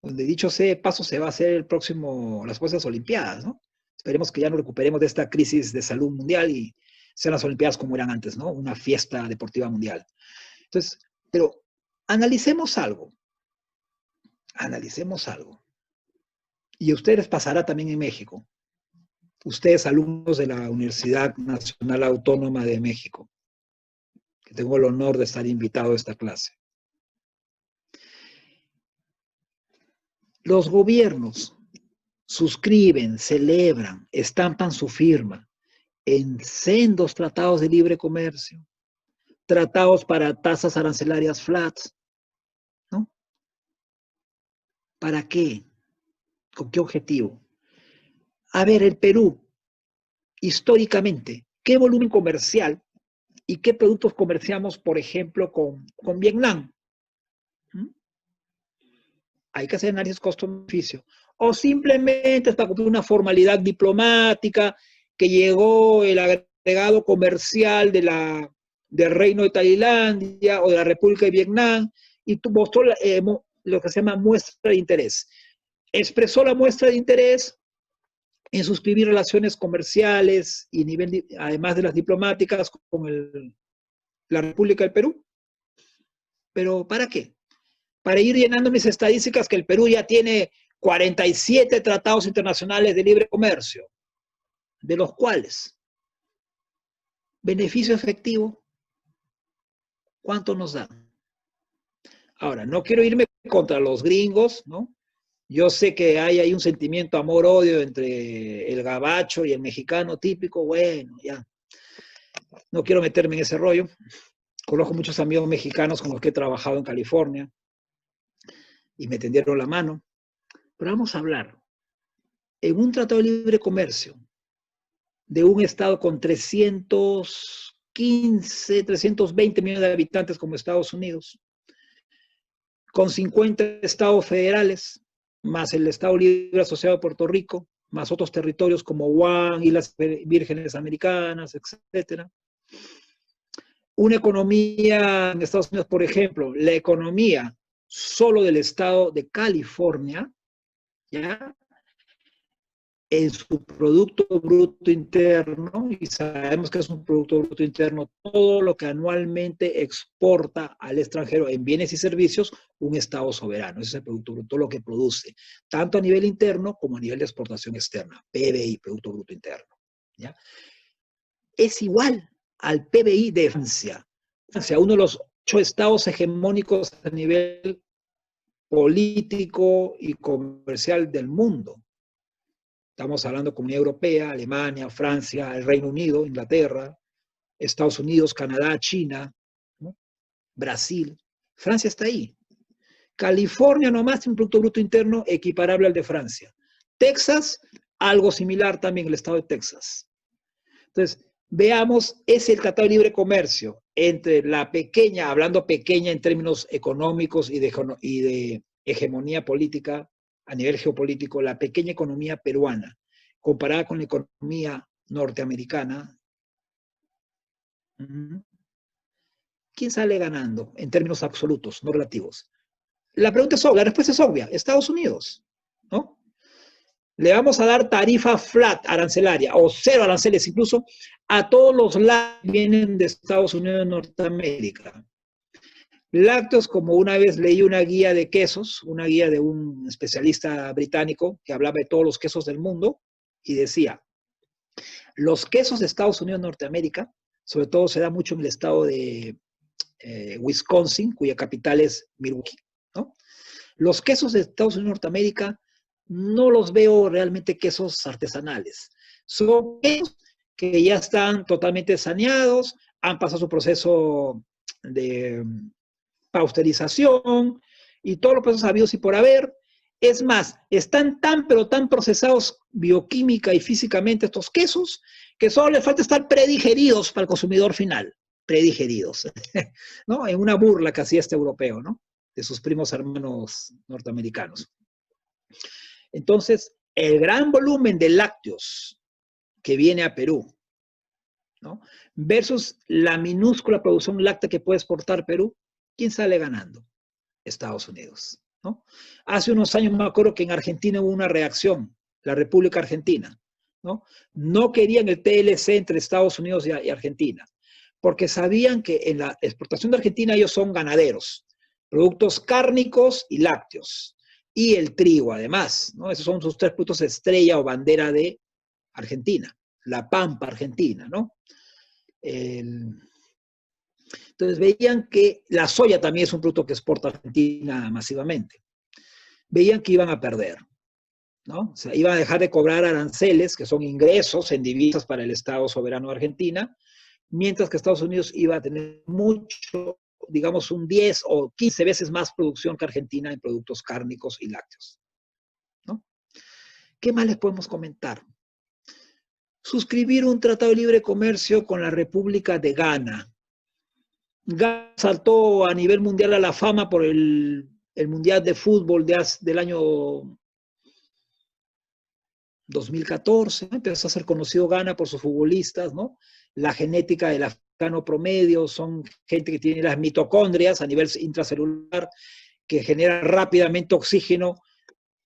Donde dicho sea de paso se va a hacer las próximas Olimpiadas, ¿no? Esperemos que ya nos recuperemos de esta crisis de salud mundial y sean las Olimpiadas como eran antes, ¿no? Una fiesta deportiva mundial. Entonces, pero analicemos algo. Y a ustedes les pasará también en México. Ustedes, alumnos de la Universidad Nacional Autónoma de México, que tengo el honor de estar invitado a esta clase. Los gobiernos suscriben, celebran, estampan su firma en sendos tratados de libre comercio, tratados para tasas arancelarias flats, ¿no? ¿Para qué? ¿Con qué objetivo? A ver, el Perú, históricamente, ¿qué volumen comercial y qué productos comerciamos, por ejemplo, con Vietnam? Hay que hacer análisis costo-beneficio. O simplemente es para cumplir una formalidad diplomática que llegó el agregado comercial del Reino de Tailandia o de la República de Vietnam y mostró lo que se llama muestra de interés. Expresó la muestra de interés en suscribir relaciones comerciales y además de las diplomáticas con la República del Perú. ¿Pero para qué? Para ir llenando mis estadísticas que el Perú ya tiene 47 tratados internacionales de libre comercio, de los cuales beneficio efectivo, ¿cuánto nos dan? Ahora, no quiero irme contra los gringos, ¿no? Yo sé que hay ahí un sentimiento amor-odio entre el gabacho y el mexicano típico, bueno, ya. No quiero meterme en ese rollo. Conozco muchos amigos mexicanos con los que he trabajado en California y me tendieron la mano. Pero vamos a hablar, en un tratado de libre comercio de un estado con 315, 320 millones de habitantes como Estados Unidos, con 50 estados federales, más el Estado Libre Asociado de Puerto Rico, más otros territorios como Guam, Islas Vírgenes Americanas, etc. Una economía en Estados Unidos, por ejemplo, la economía solo del estado de California, ¿ya? En su Producto Bruto Interno, y sabemos que es un Producto Bruto Interno, todo lo que anualmente exporta al extranjero en bienes y servicios, un Estado soberano. Ese es el Producto Bruto, lo que produce, tanto a nivel interno como a nivel de exportación externa, PBI, Producto Bruto Interno, ¿ya? Es igual al PBI de Francia. Francia, uno de los 8 estados hegemónicos a nivel político y comercial del mundo. Estamos hablando de Comunidad Europea, Alemania, Francia, el Reino Unido, Inglaterra, Estados Unidos, Canadá, China, ¿no? Brasil. Francia está ahí. California nomás tiene un Producto Bruto Interno equiparable al de Francia. Texas, algo similar también, el estado de Texas. Entonces, veamos, es el Tratado de Libre Comercio entre la pequeña, hablando pequeña en términos económicos y de hegemonía política, a nivel geopolítico, la pequeña economía peruana, comparada con la economía norteamericana, ¿quién sale ganando en términos absolutos, no relativos? La pregunta es obvia, la respuesta es obvia, Estados Unidos, ¿no? Le vamos a dar tarifa flat arancelaria o cero aranceles incluso a todos los lácteos que vienen de Estados Unidos de Norteamérica. Lácteos, como una vez leí una guía de quesos, una guía de un especialista británico que hablaba de todos los quesos del mundo y decía, los quesos de Estados Unidos de Norteamérica, sobre todo se da mucho en el estado de Wisconsin, cuya capital es Milwaukee, ¿no? Los quesos de Estados Unidos de Norteamérica no los veo realmente quesos artesanales. Son quesos que ya están totalmente saneados, han pasado su proceso de pasteurización y todos los procesos habidos y por haber. Es más, están tan pero tan procesados bioquímica y físicamente estos quesos que solo les falta estar predigeridos para el consumidor final. Predigeridos, ¿no? En una burla que hacía este europeo, ¿no? De sus primos hermanos norteamericanos. Entonces, el gran volumen de lácteos que viene a Perú, ¿no? Versus la minúscula producción láctea que puede exportar Perú, ¿quién sale ganando? Estados Unidos, ¿no? Hace unos años me acuerdo que en Argentina hubo una reacción, la República Argentina, ¿no? No querían el TLC entre Estados Unidos y Argentina, porque sabían que en la exportación de Argentina ellos son ganaderos, productos cárnicos y lácteos, y el trigo además, ¿no? Esos son sus tres productos estrella o bandera de Argentina, la pampa argentina, ¿no? Entonces veían que la soya también es un producto que exporta Argentina masivamente. Veían que iban a perder, ¿no? O sea, iban a dejar de cobrar aranceles, que son ingresos en divisas para el Estado soberano de Argentina, mientras que Estados Unidos iba a tener mucho, digamos, un 10 o 15 veces más producción que Argentina en productos cárnicos y lácteos, ¿no? ¿Qué más les podemos comentar? Suscribir un tratado de libre comercio con la República de Ghana. Ghana saltó a nivel mundial a la fama por el Mundial de Fútbol del año 2014, ¿no? Empezó a ser conocido Ghana por sus futbolistas, ¿no? La genética del africano promedio son gente que tiene las mitocondrias a nivel intracelular, que genera rápidamente oxígeno,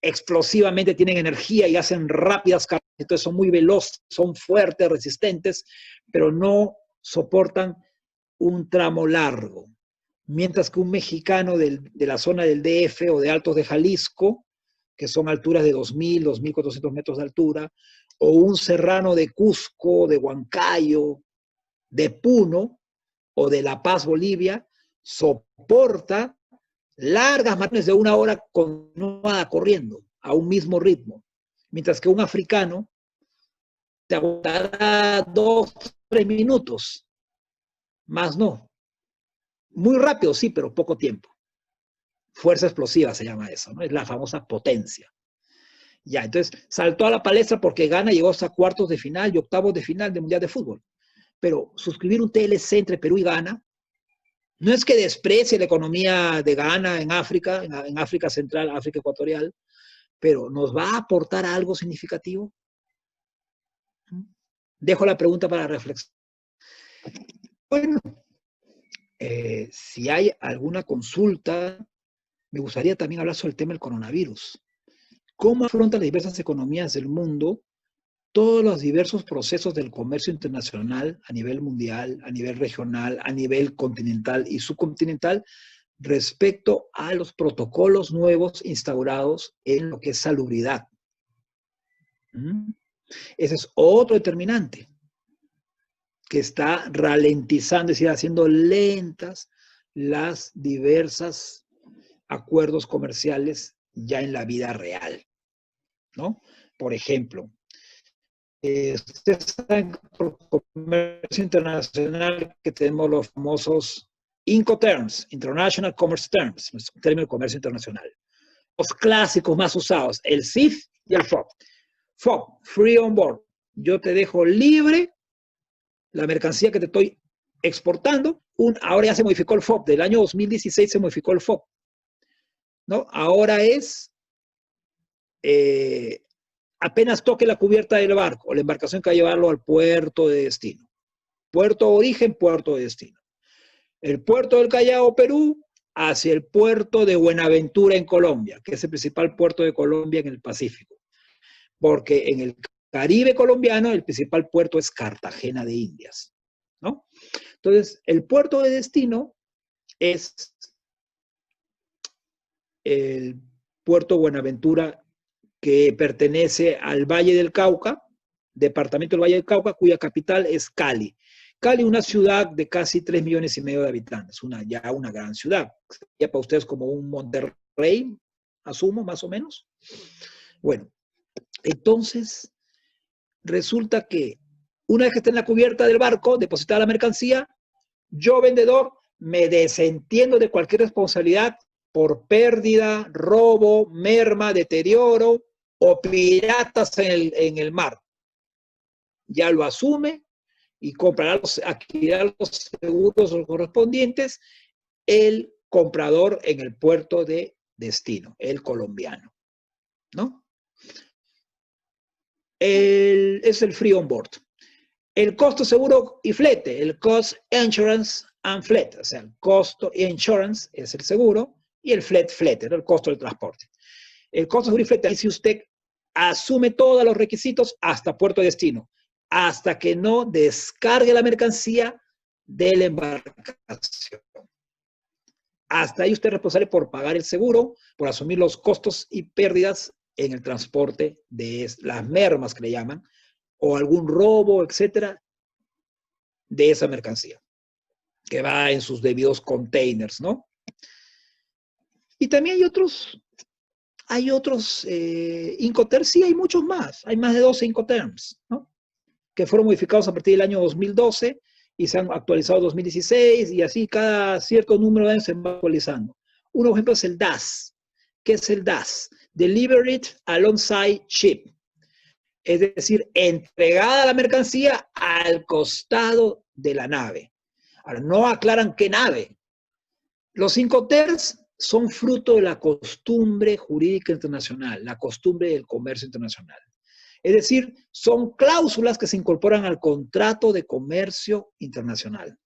explosivamente tienen energía y hacen rápidas carreras, entonces son muy veloces, son fuertes, resistentes, pero no soportan un tramo largo. Mientras que un mexicano de la zona del DF o de Altos de Jalisco, que son alturas de 2.000, 2.400 metros de altura, o un serrano de Cusco, de Huancayo, de Puno o de La Paz, Bolivia, soporta largas maratones de 1 hora continuada corriendo a un mismo ritmo, mientras que un africano te aguantará 2, 3 minutos, más no. Muy rápido, sí, pero poco tiempo. Fuerza explosiva se llama eso, ¿no? Es la famosa potencia. Ya, entonces saltó a la palestra porque Ghana llegó hasta cuartos de final y octavos de final del Mundial de Fútbol. Pero suscribir un TLC entre Perú y Ghana no es que desprecie la economía de Ghana en África Central, África Ecuatorial, pero ¿nos va a aportar algo significativo? Dejo la pregunta para reflexión. Bueno, si hay alguna consulta, me gustaría también hablar sobre el tema del coronavirus. ¿Cómo afrontan las diversas economías del mundo todos los diversos procesos del comercio internacional a nivel mundial, a nivel regional, a nivel continental y subcontinental respecto a los protocolos nuevos instaurados en lo que es salubridad? Ese es otro determinante que está ralentizando, es decir, haciendo lentas las diversas acuerdos comerciales ya en la vida real, ¿no? Por ejemplo, ustedes saben por comercio internacional que tenemos los famosos Incoterms, International Commerce Terms, término de comercio internacional. Los clásicos más usados, el CIF y el FOB. FOB, Free on Board. Yo te dejo libre la mercancía que te estoy exportando. Ahora ya se modificó el FOB. Del año 2016 se modificó el FOB, ¿no? Ahora es apenas toque la cubierta del barco o la embarcación que va a llevarlo al puerto de destino. Puerto de origen, puerto de destino. El puerto del Callao, Perú, hacia el puerto de Buenaventura en Colombia, que es el principal puerto de Colombia en el Pacífico. Porque en el Caribe colombiano el principal puerto es Cartagena de Indias, ¿no? Entonces, el puerto de destino es el puerto Buenaventura, que pertenece al Valle del Cauca, departamento del Valle del Cauca, cuya capital es Cali. Cali, una ciudad de casi 3,5 millones de habitantes, ya una gran ciudad. Ya para ustedes como un Monterrey, asumo, más o menos. Bueno, entonces resulta que una vez que está en la cubierta del barco, depositada la mercancía, yo, vendedor, me desentiendo de cualquier responsabilidad por pérdida, robo, merma, deterioro o piratas en el mar. Ya lo asume y adquirirá los seguros correspondientes el comprador en el puerto de destino, el colombiano, ¿no? Es el free on board. El costo seguro y flete, el cost insurance and flete, o sea, el costo insurance es el seguro y el flete, el costo del transporte. El costo seguro y flete, ahí si usted asume todos los requisitos hasta puerto de destino, hasta que no descargue la mercancía de la embarcación. Hasta ahí usted es responsable por pagar el seguro, por asumir los costos y pérdidas en el transporte de las mermas que le llaman, o algún robo, etcétera, de esa mercancía, que va en sus debidos containers, ¿no? Y también hay otros Incoterms, sí, hay muchos más, hay más de 12 Incoterms, ¿no? Que fueron modificados a partir del año 2012 y se han actualizado en 2016 y así cada cierto número de años se va actualizando. Un ejemplo es el DAS. ¿Qué es el DAS? Delivered Alongside Ship. Es decir, entregada la mercancía al costado de la nave. Ahora, no aclaran qué nave. Los Incoterms son fruto de la costumbre jurídica internacional, la costumbre del comercio internacional. Es decir, son cláusulas que se incorporan al contrato de comercio internacional.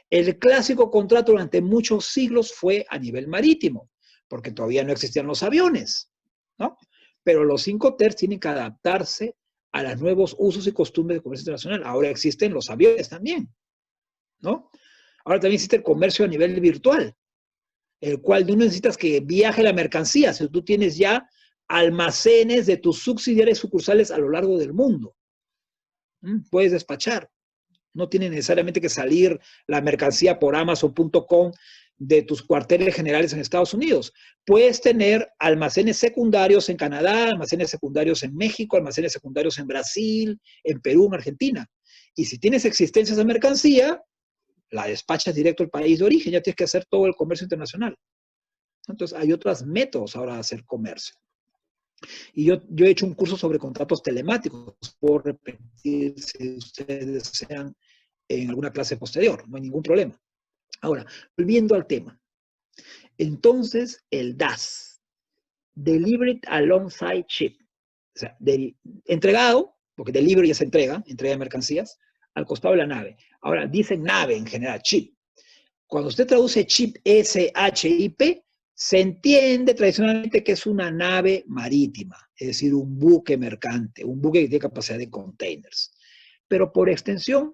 El clásico contrato durante muchos siglos fue a nivel marítimo, porque todavía no existían los aviones, ¿no? Pero los Incoterms tienen que adaptarse a los nuevos usos y costumbres de comercio internacional. Ahora existen los aviones también, ¿no? Ahora también existe el comercio a nivel virtual, el cual no necesitas que viaje la mercancía, si tú tienes ya almacenes de tus subsidiarias sucursales a lo largo del mundo. Puedes despachar. No tiene necesariamente que salir la mercancía por Amazon.com de tus cuarteles generales en Estados Unidos. Puedes tener almacenes secundarios en Canadá, almacenes secundarios en México, almacenes secundarios en Brasil, en Perú, en Argentina. Y si tienes existencia de esa mercancía, la despachas directo al país de origen, ya tienes que hacer todo el comercio internacional. Entonces, hay otros métodos ahora de hacer comercio. Y yo he hecho un curso sobre contratos telemáticos, puedo repetir si ustedes desean en alguna clase posterior, no hay ningún problema. Ahora, volviendo al tema. Entonces, el DAS, Delivered Alongside Ship, o sea, entregado, porque delivery es entrega de mercancías, al costado de la nave. Ahora, dicen nave en general, ship. Cuando usted traduce ship, S-H-I-P, se entiende tradicionalmente que es una nave marítima, es decir, un buque mercante, un buque que tiene capacidad de containers. Pero por extensión,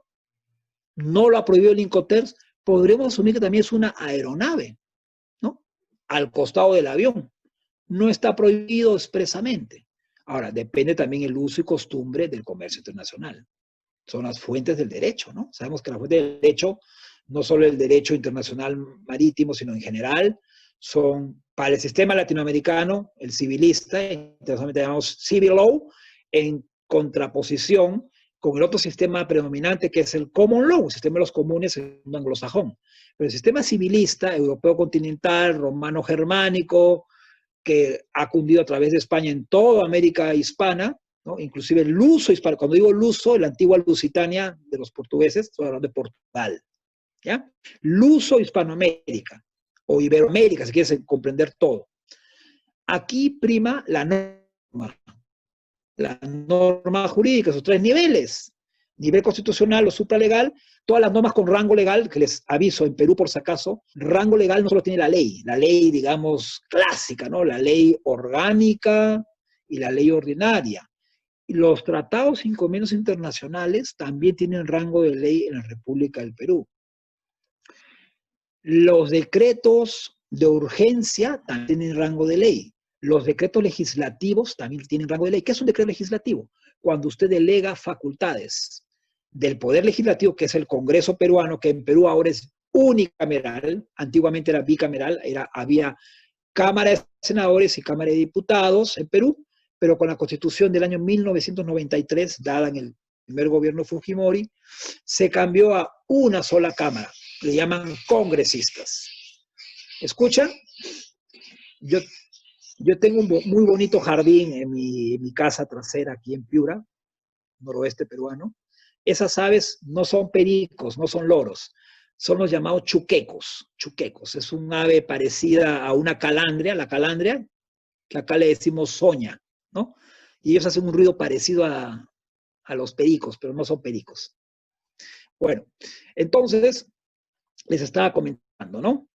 no lo ha prohibido el Incoterms, podremos asumir que también es una aeronave, ¿no? Al costado del avión. No está prohibido expresamente. Ahora, depende también el uso y costumbre del comercio internacional. Son las fuentes del derecho, ¿no? Sabemos que la fuente del derecho, no solo el derecho internacional marítimo, sino en general, son para el sistema latinoamericano, el civilista, internacionalmente llamamos civil law, en contraposición con el otro sistema predominante que es el common law, el sistema de los comunes en un anglosajón. Pero el sistema civilista, europeo continental, romano germánico, que ha cundido a través de España en toda América hispana, ¿no? Inclusive el luso hispano, cuando digo luso, la antigua Lusitania de los portugueses, estoy hablando de Portugal, ¿ya? Luso Hispanoamérica, o Iberoamérica, si quieres comprender todo. Aquí prima la norma. la norma jurídica, esos tres niveles, nivel constitucional o supralegal, todas las normas con rango legal, que les aviso, en Perú por si acaso, rango legal no solo tiene la ley, digamos, clásica, ¿no? La ley orgánica y la ley ordinaria. Y los tratados y convenios internacionales también tienen rango de ley en la República del Perú. Los decretos de urgencia también tienen rango de ley. Los decretos legislativos también tienen rango de ley. ¿Qué es un decreto legislativo? Cuando usted delega facultades del Poder Legislativo, que es el Congreso peruano, que en Perú ahora es unicameral, antiguamente era bicameral, había Cámara de Senadores y Cámara de Diputados en Perú, pero con la Constitución del año 1993, dada en el primer gobierno Fujimori, se cambió a una sola Cámara, le llaman congresistas. ¿Escuchan? Yo tengo un muy bonito jardín en mi casa trasera aquí en Piura, noroeste peruano. Esas aves no son pericos, no son loros, son los llamados chuquecos. Chuquecos, es un ave parecida a una calandria, la calandria, que acá le decimos soña, ¿no? Y ellos hacen un ruido parecido a los pericos, pero no son pericos. Bueno, entonces, les estaba comentando, ¿no?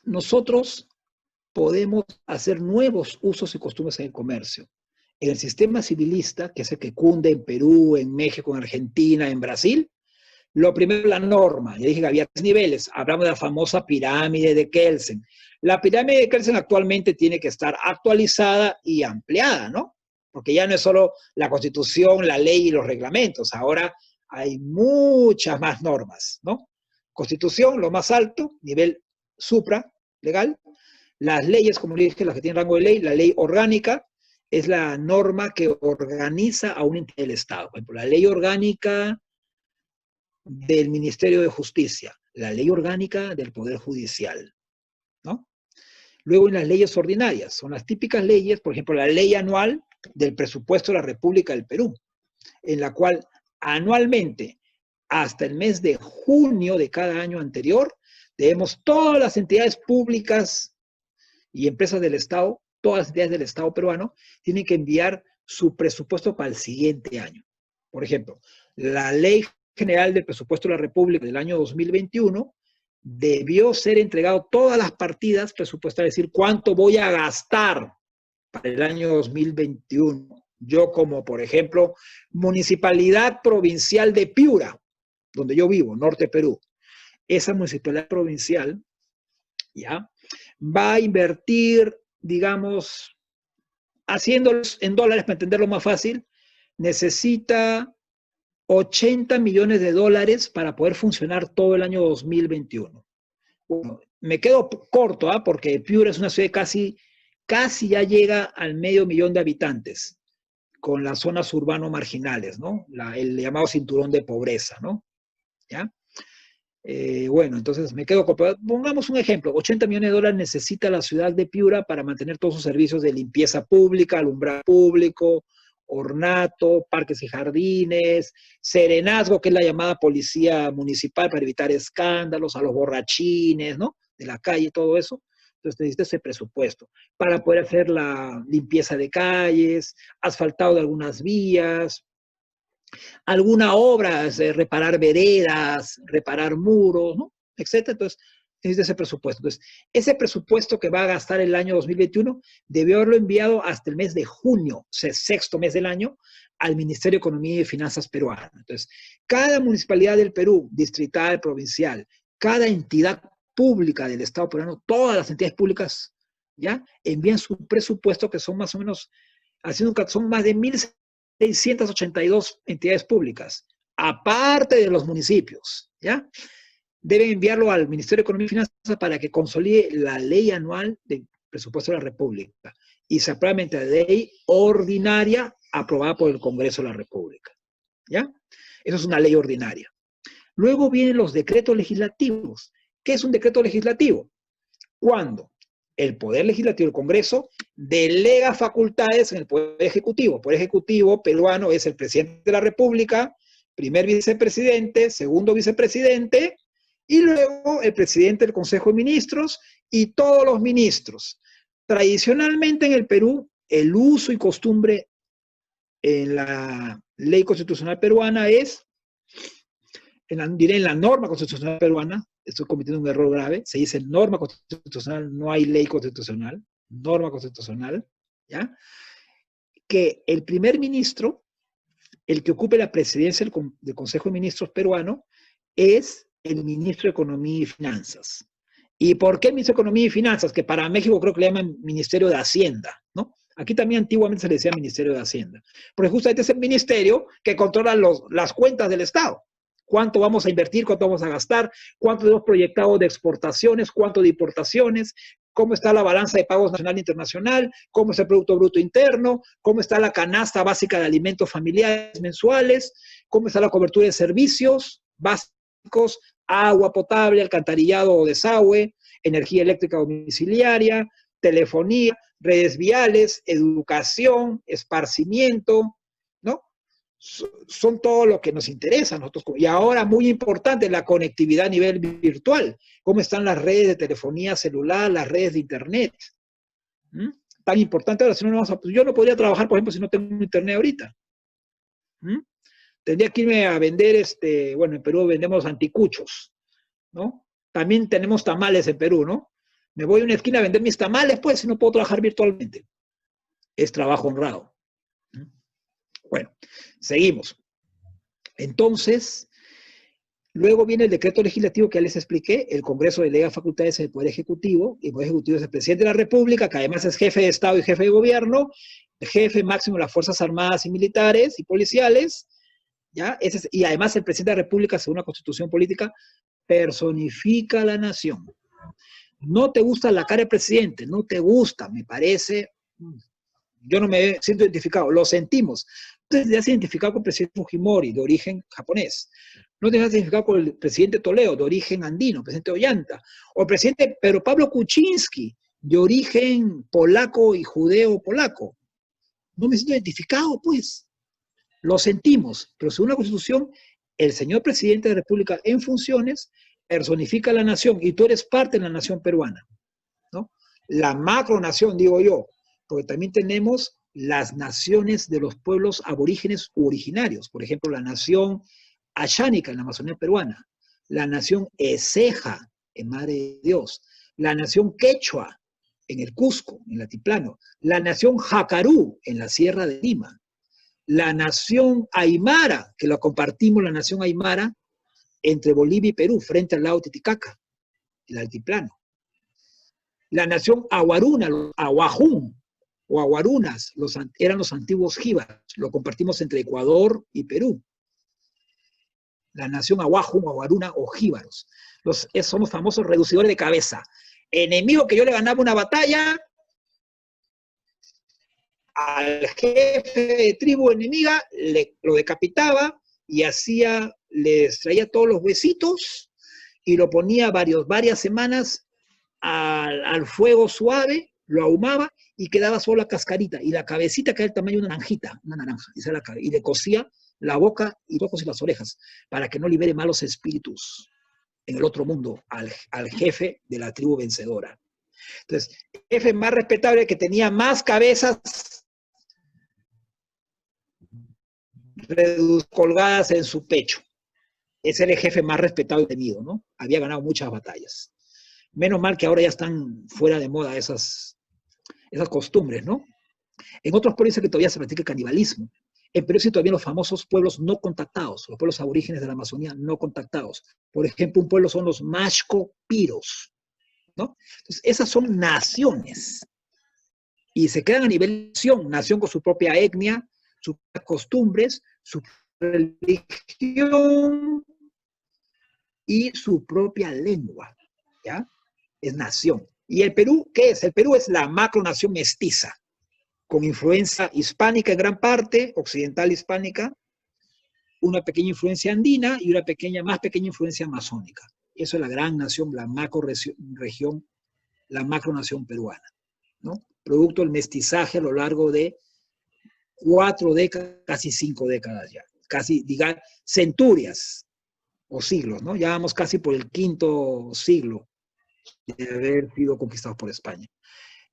Nosotros podemos hacer nuevos usos y costumbres en el comercio. En el sistema civilista, que es el que cunde en Perú, en México, en Argentina, en Brasil, lo primero, la norma. Ya dije que había 3 niveles. Hablamos de la famosa pirámide de Kelsen. La pirámide de Kelsen actualmente tiene que estar actualizada y ampliada, ¿no? Porque ya no es solo la Constitución, la ley y los reglamentos. Ahora hay muchas más normas, ¿no? Constitución, lo más alto, nivel supra, legal. Las leyes, como les dije, las que tienen rango de ley, la ley orgánica es la norma que organiza a un ente del Estado. Por ejemplo, la ley orgánica del Ministerio de Justicia, la ley orgánica del Poder Judicial, ¿no? Luego en las leyes ordinarias, son las típicas leyes, por ejemplo, la ley anual del presupuesto de la República del Perú, en la cual anualmente, hasta el mes de junio de cada año anterior, debemos todas las entidades públicas y empresas del Estado, todas las entidades del Estado peruano, tienen que enviar su presupuesto para el siguiente año. Por ejemplo, la Ley General del Presupuesto de la República del año 2021 debió ser entregado todas las partidas presupuestarias, es decir, cuánto voy a gastar para el año 2021. Yo como, por ejemplo, Municipalidad Provincial de Piura, donde yo vivo, Norte Perú. Esa municipalidad provincial, ¿ya?, va a invertir, digamos, haciéndolos en dólares, para entenderlo más fácil, necesita 80 millones de dólares para poder funcionar todo el año 2021. Bueno, me quedo corto, porque Piura es una ciudad casi ya llega al 500.000 de habitantes, con las zonas urbano marginales, ¿no? El llamado cinturón de pobreza, ¿no? ¿Ya? Bueno, entonces me quedo corto. Pongamos un ejemplo, 80 millones de dólares necesita la ciudad de Piura para mantener todos sus servicios de limpieza pública, alumbrado público, ornato, parques y jardines, serenazgo, que es la llamada policía municipal para evitar escándalos, a los borrachines, ¿no?, de la calle, todo eso. Entonces necesita ese presupuesto para poder hacer la limpieza de calles, asfaltado de algunas vías, alguna obra, reparar veredas, reparar muros, ¿no?, etcétera. Entonces necesita ese presupuesto. Entonces, ese presupuesto que va a gastar el año 2021 debió haberlo enviado hasta el mes de junio, o sea, 6º mes del año, al Ministerio de Economía y Finanzas peruano. Entonces, cada municipalidad del Perú, distrital, provincial, cada entidad pública del Estado peruano, todas las entidades públicas, ¿ya?, envían su presupuesto, que son más o menos, son más de 1.682 entidades públicas, aparte de los municipios, ¿ya? Deben enviarlo al Ministerio de Economía y Finanzas para que consolide la ley anual del presupuesto de la República y se apruebe mediante la ley ordinaria aprobada por el Congreso de la República, ¿ya? Eso es una ley ordinaria. Luego vienen los decretos legislativos. ¿Qué es un decreto legislativo? Cuando el Poder Legislativo, el Congreso, delega facultades en el Poder Ejecutivo. El Poder Ejecutivo peruano es el presidente de la República, primer vicepresidente, segundo vicepresidente, y luego el presidente del Consejo de Ministros y todos los ministros. Tradicionalmente en el Perú, el uso y costumbre en la ley constitucional peruana es, diré en la norma constitucional peruana, estoy cometiendo un error grave, se dice norma constitucional, no hay ley constitucional, norma constitucional, ¿ya? Que el primer ministro, el que ocupe la presidencia del Consejo de Ministros peruano, es el ministro de Economía y Finanzas. ¿Y por qué ministro de Economía y Finanzas? Que para México creo que le llaman Ministerio de Hacienda, ¿no? Aquí también antiguamente se le decía Ministerio de Hacienda. Porque justamente es el ministerio que controla las cuentas del Estado. Cuánto vamos a invertir, cuánto vamos a gastar, cuánto tenemos proyectado de exportaciones, cuánto de importaciones, cómo está la balanza de pagos nacional e internacional, cómo está el Producto Bruto Interno, cómo está la canasta básica de alimentos familiares mensuales, cómo está la cobertura de servicios básicos, agua potable, alcantarillado o desagüe, energía eléctrica domiciliaria, telefonía, redes viales, educación, esparcimiento, ¿no? Son todo lo que nos interesa a nosotros. Y ahora, muy importante, la conectividad a nivel virtual. ¿Cómo están las redes de telefonía celular, las redes de internet? ¿Mm? Tan importante ahora, si no, yo no podría trabajar, por ejemplo, si no tengo internet ahorita. ¿Mm? Tendría que irme a vender, bueno, en Perú vendemos anticuchos, ¿no? También tenemos tamales en Perú, ¿no? Me voy a una esquina a vender mis tamales, pues, si no puedo trabajar virtualmente. Es trabajo honrado. Bueno, seguimos. Entonces, luego viene el decreto legislativo que ya les expliqué, el Congreso delega facultades del Poder Ejecutivo, y el Poder Ejecutivo es el presidente de la República, que además es jefe de Estado y jefe de gobierno, el jefe máximo de las Fuerzas Armadas y Militares y Policiales, ¿ya? Y además el presidente de la República, según la Constitución Política, personifica a la nación. No te gusta la cara del presidente, no te gusta, me parece, yo no me siento identificado, lo sentimos. No te has identificado con el presidente Fujimori, de origen japonés. No te has identificado con el presidente Toledo, de origen andino, el presidente Ollanta. O el presidente Pedro Pablo Kuczynski, de origen polaco y judeo-polaco. No me siento identificado, pues. Lo sentimos, pero según la Constitución, el señor presidente de la República en funciones personifica a la nación y tú eres parte de la nación peruana, ¿no? La macronación, digo yo, porque también tenemos las naciones de los pueblos aborígenes u originarios, por ejemplo, la nación Ashánica en la Amazonía peruana, la nación Eseja en Madre de Dios, la nación Quechua en el Cusco, en el Altiplano, la nación Jacarú en la Sierra de Lima, la nación Aymara, que la compartimos la nación Aymara entre Bolivia y Perú, frente al lago Titicaca, el altiplano. La nación Aguaruna, los Aguajún, o Aguarunas, eran los antiguos jíbaros, lo compartimos entre Ecuador y Perú. La nación Aguajún, Aguaruna o jíbaros. Son los famosos reducidores de cabeza. Enemigo que yo le ganaba una batalla, al jefe de tribu enemiga, lo decapitaba y le extraía todos los huesitos y lo ponía varias semanas al fuego suave, lo ahumaba y quedaba solo la cascarita y la cabecita que era el tamaño de una naranja, y le cosía la boca y los ojos y las orejas para que no libere malos espíritus en el otro mundo al jefe de la tribu vencedora. Entonces, el jefe más respetable que tenía más cabezas colgadas en su pecho. Ese era el jefe más respetado y temido, ¿no? Había ganado muchas batallas. Menos mal que ahora ya están fuera de moda esas costumbres, ¿no? En otros pueblos dice que todavía se practica canibalismo. En Perú sí todavía los famosos pueblos no contactados, los pueblos aborígenes de la Amazonía no contactados. Por ejemplo, un pueblo son los Maxco Piros, ¿no? Entonces, esas son naciones. Y se quedan a nivel nación con su propia etnia, sus costumbres, su religión y su propia lengua, ¿ya? Es nación. ¿Y el Perú qué es? El Perú es la macronación mestiza, con influencia hispánica en gran parte, occidental hispánica, una pequeña influencia andina y una más pequeña influencia amazónica. Eso es la gran nación, la macroregión, la macronación peruana, ¿no? Producto del mestizaje a lo largo de 4 décadas, casi 5 décadas ya, casi, digamos, centurias o siglos, ¿no? Ya vamos casi por el 5.º siglo de haber sido conquistados por España.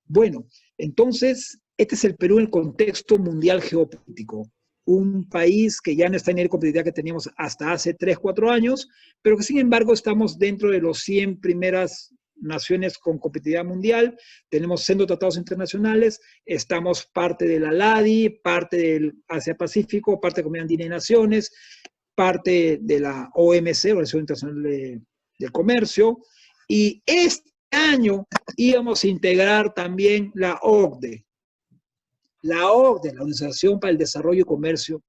Bueno, entonces, Este es el Perú en el contexto mundial geopolítico. Un país que ya no está en el competitividad que teníamos hasta hace 3, 4 años, pero que sin embargo estamos dentro de los 100 primeras naciones con competitividad mundial, tenemos 100 tratados internacionales, estamos parte de la LADI, parte del Asia-Pacífico, parte de Comunidad Andina de Naciones, parte de la OMC, Organización Internacional del Comercio, y este año íbamos a integrar también la OCDE. La OCDE, la Organización para el Desarrollo y Comercio,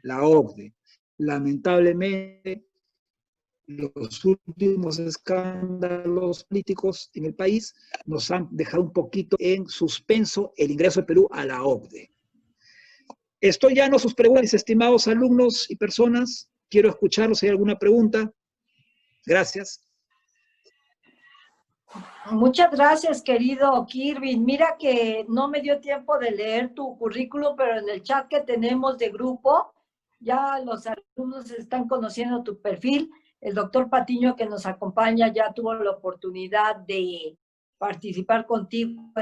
la OCDE. Lamentablemente, los últimos escándalos políticos en el país nos han dejado un poquito en suspenso el ingreso de Perú a la OCDE. Estoy llano a sus preguntas, estimados alumnos y personas. Quiero escucharlos si hay alguna pregunta. Gracias. Muchas gracias, querido Kirby. Mira que no me dio tiempo de leer tu currículum, pero en el chat que tenemos de grupo, ya los alumnos están conociendo tu perfil. El doctor Patiño, que nos acompaña, ya tuvo la oportunidad de participar contigo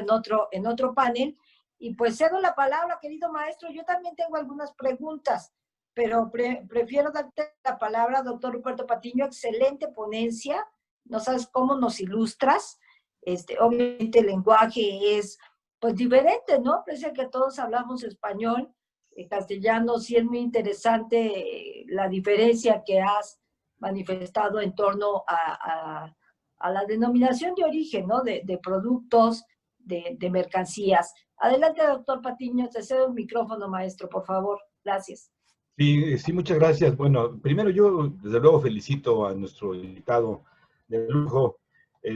en otro panel. Y pues cedo la palabra, querido maestro. Yo también tengo algunas preguntas, pero prefiero darte la palabra, doctor Ruperto Patiño. Excelente ponencia. No sabes cómo nos ilustras. Obviamente el lenguaje es pues diferente, ¿no? Pese a que todos hablamos español, castellano, sí es muy interesante la diferencia que has manifestado en torno a la denominación de origen, ¿no? De productos, de mercancías. Adelante, doctor Patiño, te cedo el micrófono, maestro, por favor. Gracias. Sí, sí, muchas gracias. Bueno, primero yo desde luego felicito a nuestro invitado de lujo.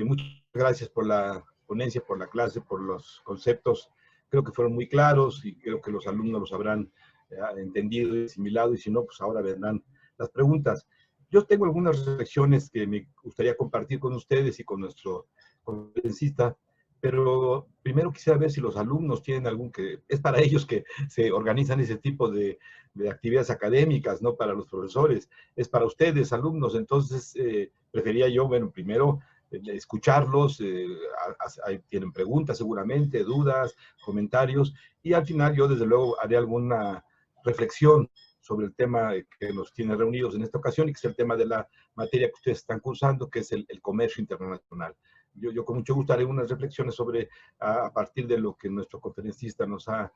Muchas gracias por la ponencia, por la clase, por los conceptos. Creo que fueron muy claros y creo que los alumnos los habrán entendido y asimilado, y si no, pues ahora vendrán las preguntas. Yo tengo algunas reflexiones que me gustaría compartir con ustedes y con nuestro conferencista, pero primero quisiera ver si los alumnos tienen algún que... Es para ellos que se organizan ese tipo de actividades académicas, no para los profesores, es para ustedes, alumnos. Entonces, prefería yo, bueno, primero escucharlos, tienen preguntas seguramente, dudas, comentarios, y al final yo desde luego haré alguna reflexión sobre el tema que nos tiene reunidos en esta ocasión, y que es el tema de la materia que ustedes están cursando, que es el comercio internacional. Yo con mucho gusto haré unas reflexiones sobre, a partir de lo que nuestro conferencista nos ha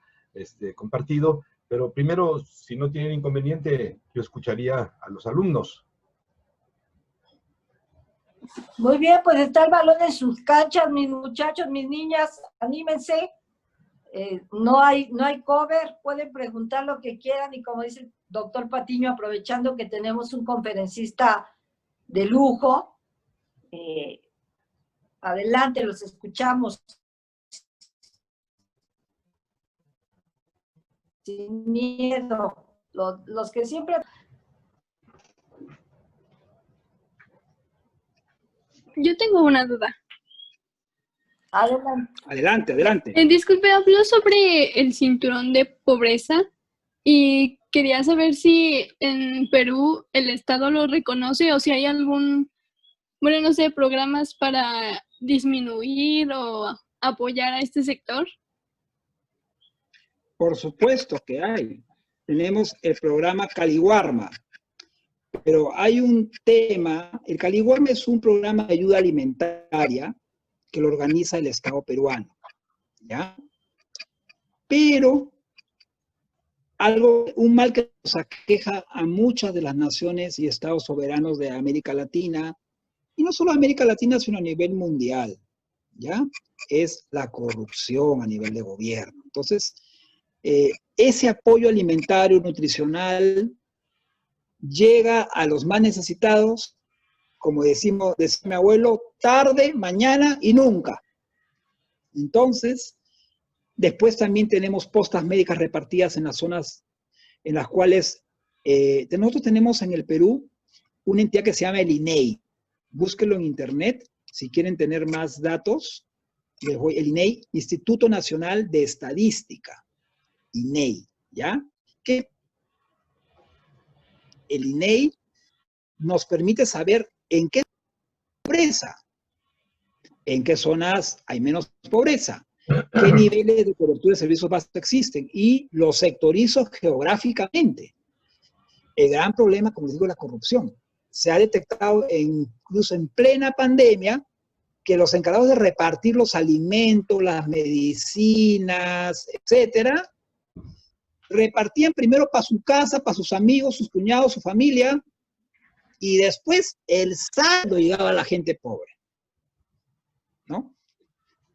compartido, pero primero, si no tienen inconveniente, yo escucharía a los alumnos. Muy bien, pues está el balón en sus canchas, mis muchachos, mis niñas, anímense. No hay cover, pueden preguntar lo que quieran, y como dice el doctor Patiño, aprovechando que tenemos un conferencista de lujo, adelante, los escuchamos. Sin miedo, los que siempre... Yo tengo una duda. Adelante. Adelante, adelante. Disculpe, habló sobre el cinturón de pobreza y quería saber si en Perú el Estado lo reconoce o si hay algún, bueno, no sé, programas para disminuir o apoyar a este sector. Por supuesto que hay. Tenemos el programa Caliwarma, pero hay un tema. El Caliwarma es un programa de ayuda alimentaria que lo organiza el Estado peruano, ¿ya? Pero un mal que nos aqueja a muchas de las naciones y estados soberanos de América Latina, y no solo América Latina, sino a nivel mundial, ¿ya? Es la corrupción a nivel de gobierno. Entonces, ese apoyo alimentario, nutricional, llega a los más necesitados, como decía mi abuelo, tarde, mañana y nunca. Entonces, después también tenemos postas médicas repartidas en las zonas en las cuales nosotros tenemos en el Perú una entidad que se llama el INEI. Búsquenlo en internet si quieren tener más datos. El INEI, Instituto Nacional de Estadística. INEI, ¿ya? Que el INEI nos permite saber en qué pobreza, en qué zonas hay menos pobreza. qué niveles de cobertura de servicios básicos existen y los sectorizo geográficamente. El gran problema, como digo, es la corrupción. Se ha detectado incluso en plena pandemia que los encargados de repartir los alimentos, las medicinas, etcétera, repartían primero para su casa, para sus amigos, sus cuñados, su familia, y después el saldo llegaba a la gente pobre, ¿no?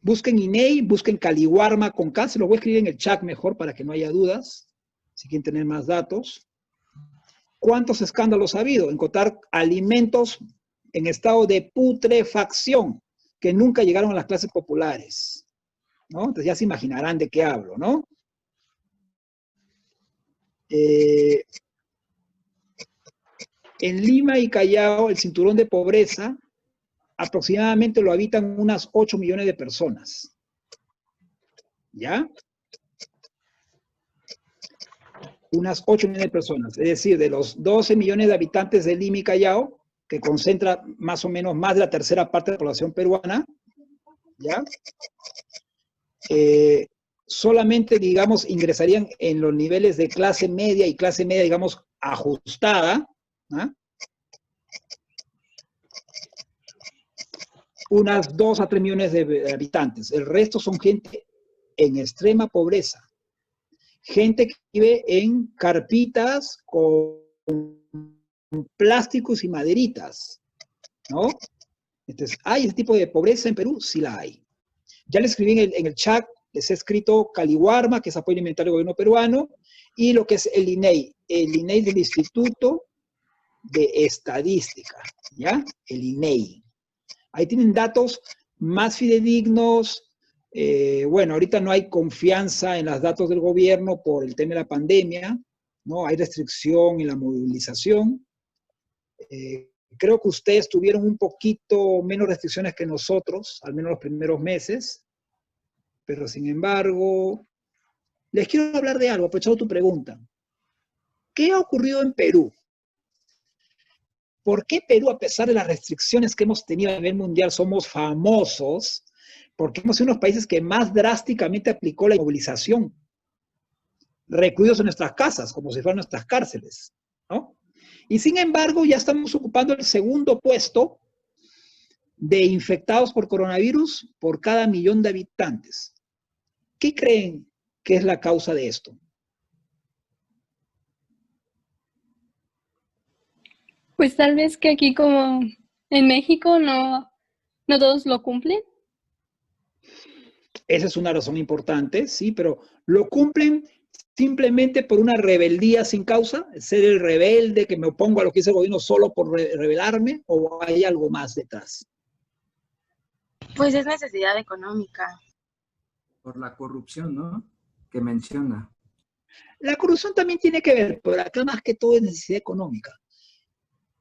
Busquen INEI, busquen Caliwarma con K, se lo voy a escribir en el chat mejor para que no haya dudas, si quieren tener más datos. ¿Cuántos escándalos ha habido? Encontrar alimentos en estado de putrefacción, que nunca llegaron a las clases populares, ¿no? Entonces ya se imaginarán de qué hablo, ¿no? En Lima y Callao, el cinturón de pobreza, aproximadamente lo habitan unas 8 millones de personas. ¿Ya? Unas 8 millones de personas. Es decir, de los 12 millones de habitantes de Lima y Callao, que concentra más o menos más de la tercera parte de la población peruana, ¿ya? Solamente, digamos, ingresarían en los niveles de clase media y clase media, digamos, ajustada, ¿ah? Unas 2 a 3 millones de habitantes. El resto son gente en extrema pobreza. Gente que vive en carpitas con plásticos y maderitas, ¿no? Entonces, ¿hay ese tipo de pobreza en Perú? Sí la hay. Ya les escribí en el chat, les he escrito Caliwarma, que es apoyo alimentario del gobierno peruano, y lo que es el INEI del Instituto de Estadística, ¿ya? El INEI. Ahí tienen datos más fidedignos. Bueno, ahorita no hay confianza en los datos del gobierno por el tema de la pandemia, ¿no? Hay restricción en la movilización. Creo que ustedes tuvieron un poquito menos restricciones que nosotros, al menos los primeros meses, pero sin embargo, les quiero hablar de algo, aprovechando tu pregunta. ¿Qué ha ocurrido en Perú? ¿Por qué Perú, a pesar de las restricciones que hemos tenido a nivel mundial, somos famosos? Porque hemos sido uno de los países que más drásticamente aplicó la inmovilización, recluidos en nuestras casas, como si fueran nuestras cárceles, ¿no? Y sin embargo, ya estamos ocupando el segundo puesto de infectados por coronavirus por cada 1.000.000 de habitantes. ¿Qué creen que es la causa de esto? Pues tal vez que aquí como en México no todos lo cumplen. Esa es una razón importante, sí, pero ¿lo cumplen simplemente por una rebeldía sin causa? ¿Ser el rebelde que me opongo a lo que dice el gobierno solo por rebelarme? ¿O hay algo más detrás? Pues es necesidad económica. Por la corrupción, ¿no? Que menciona. La corrupción también tiene que ver, pero acá más que todo es necesidad económica.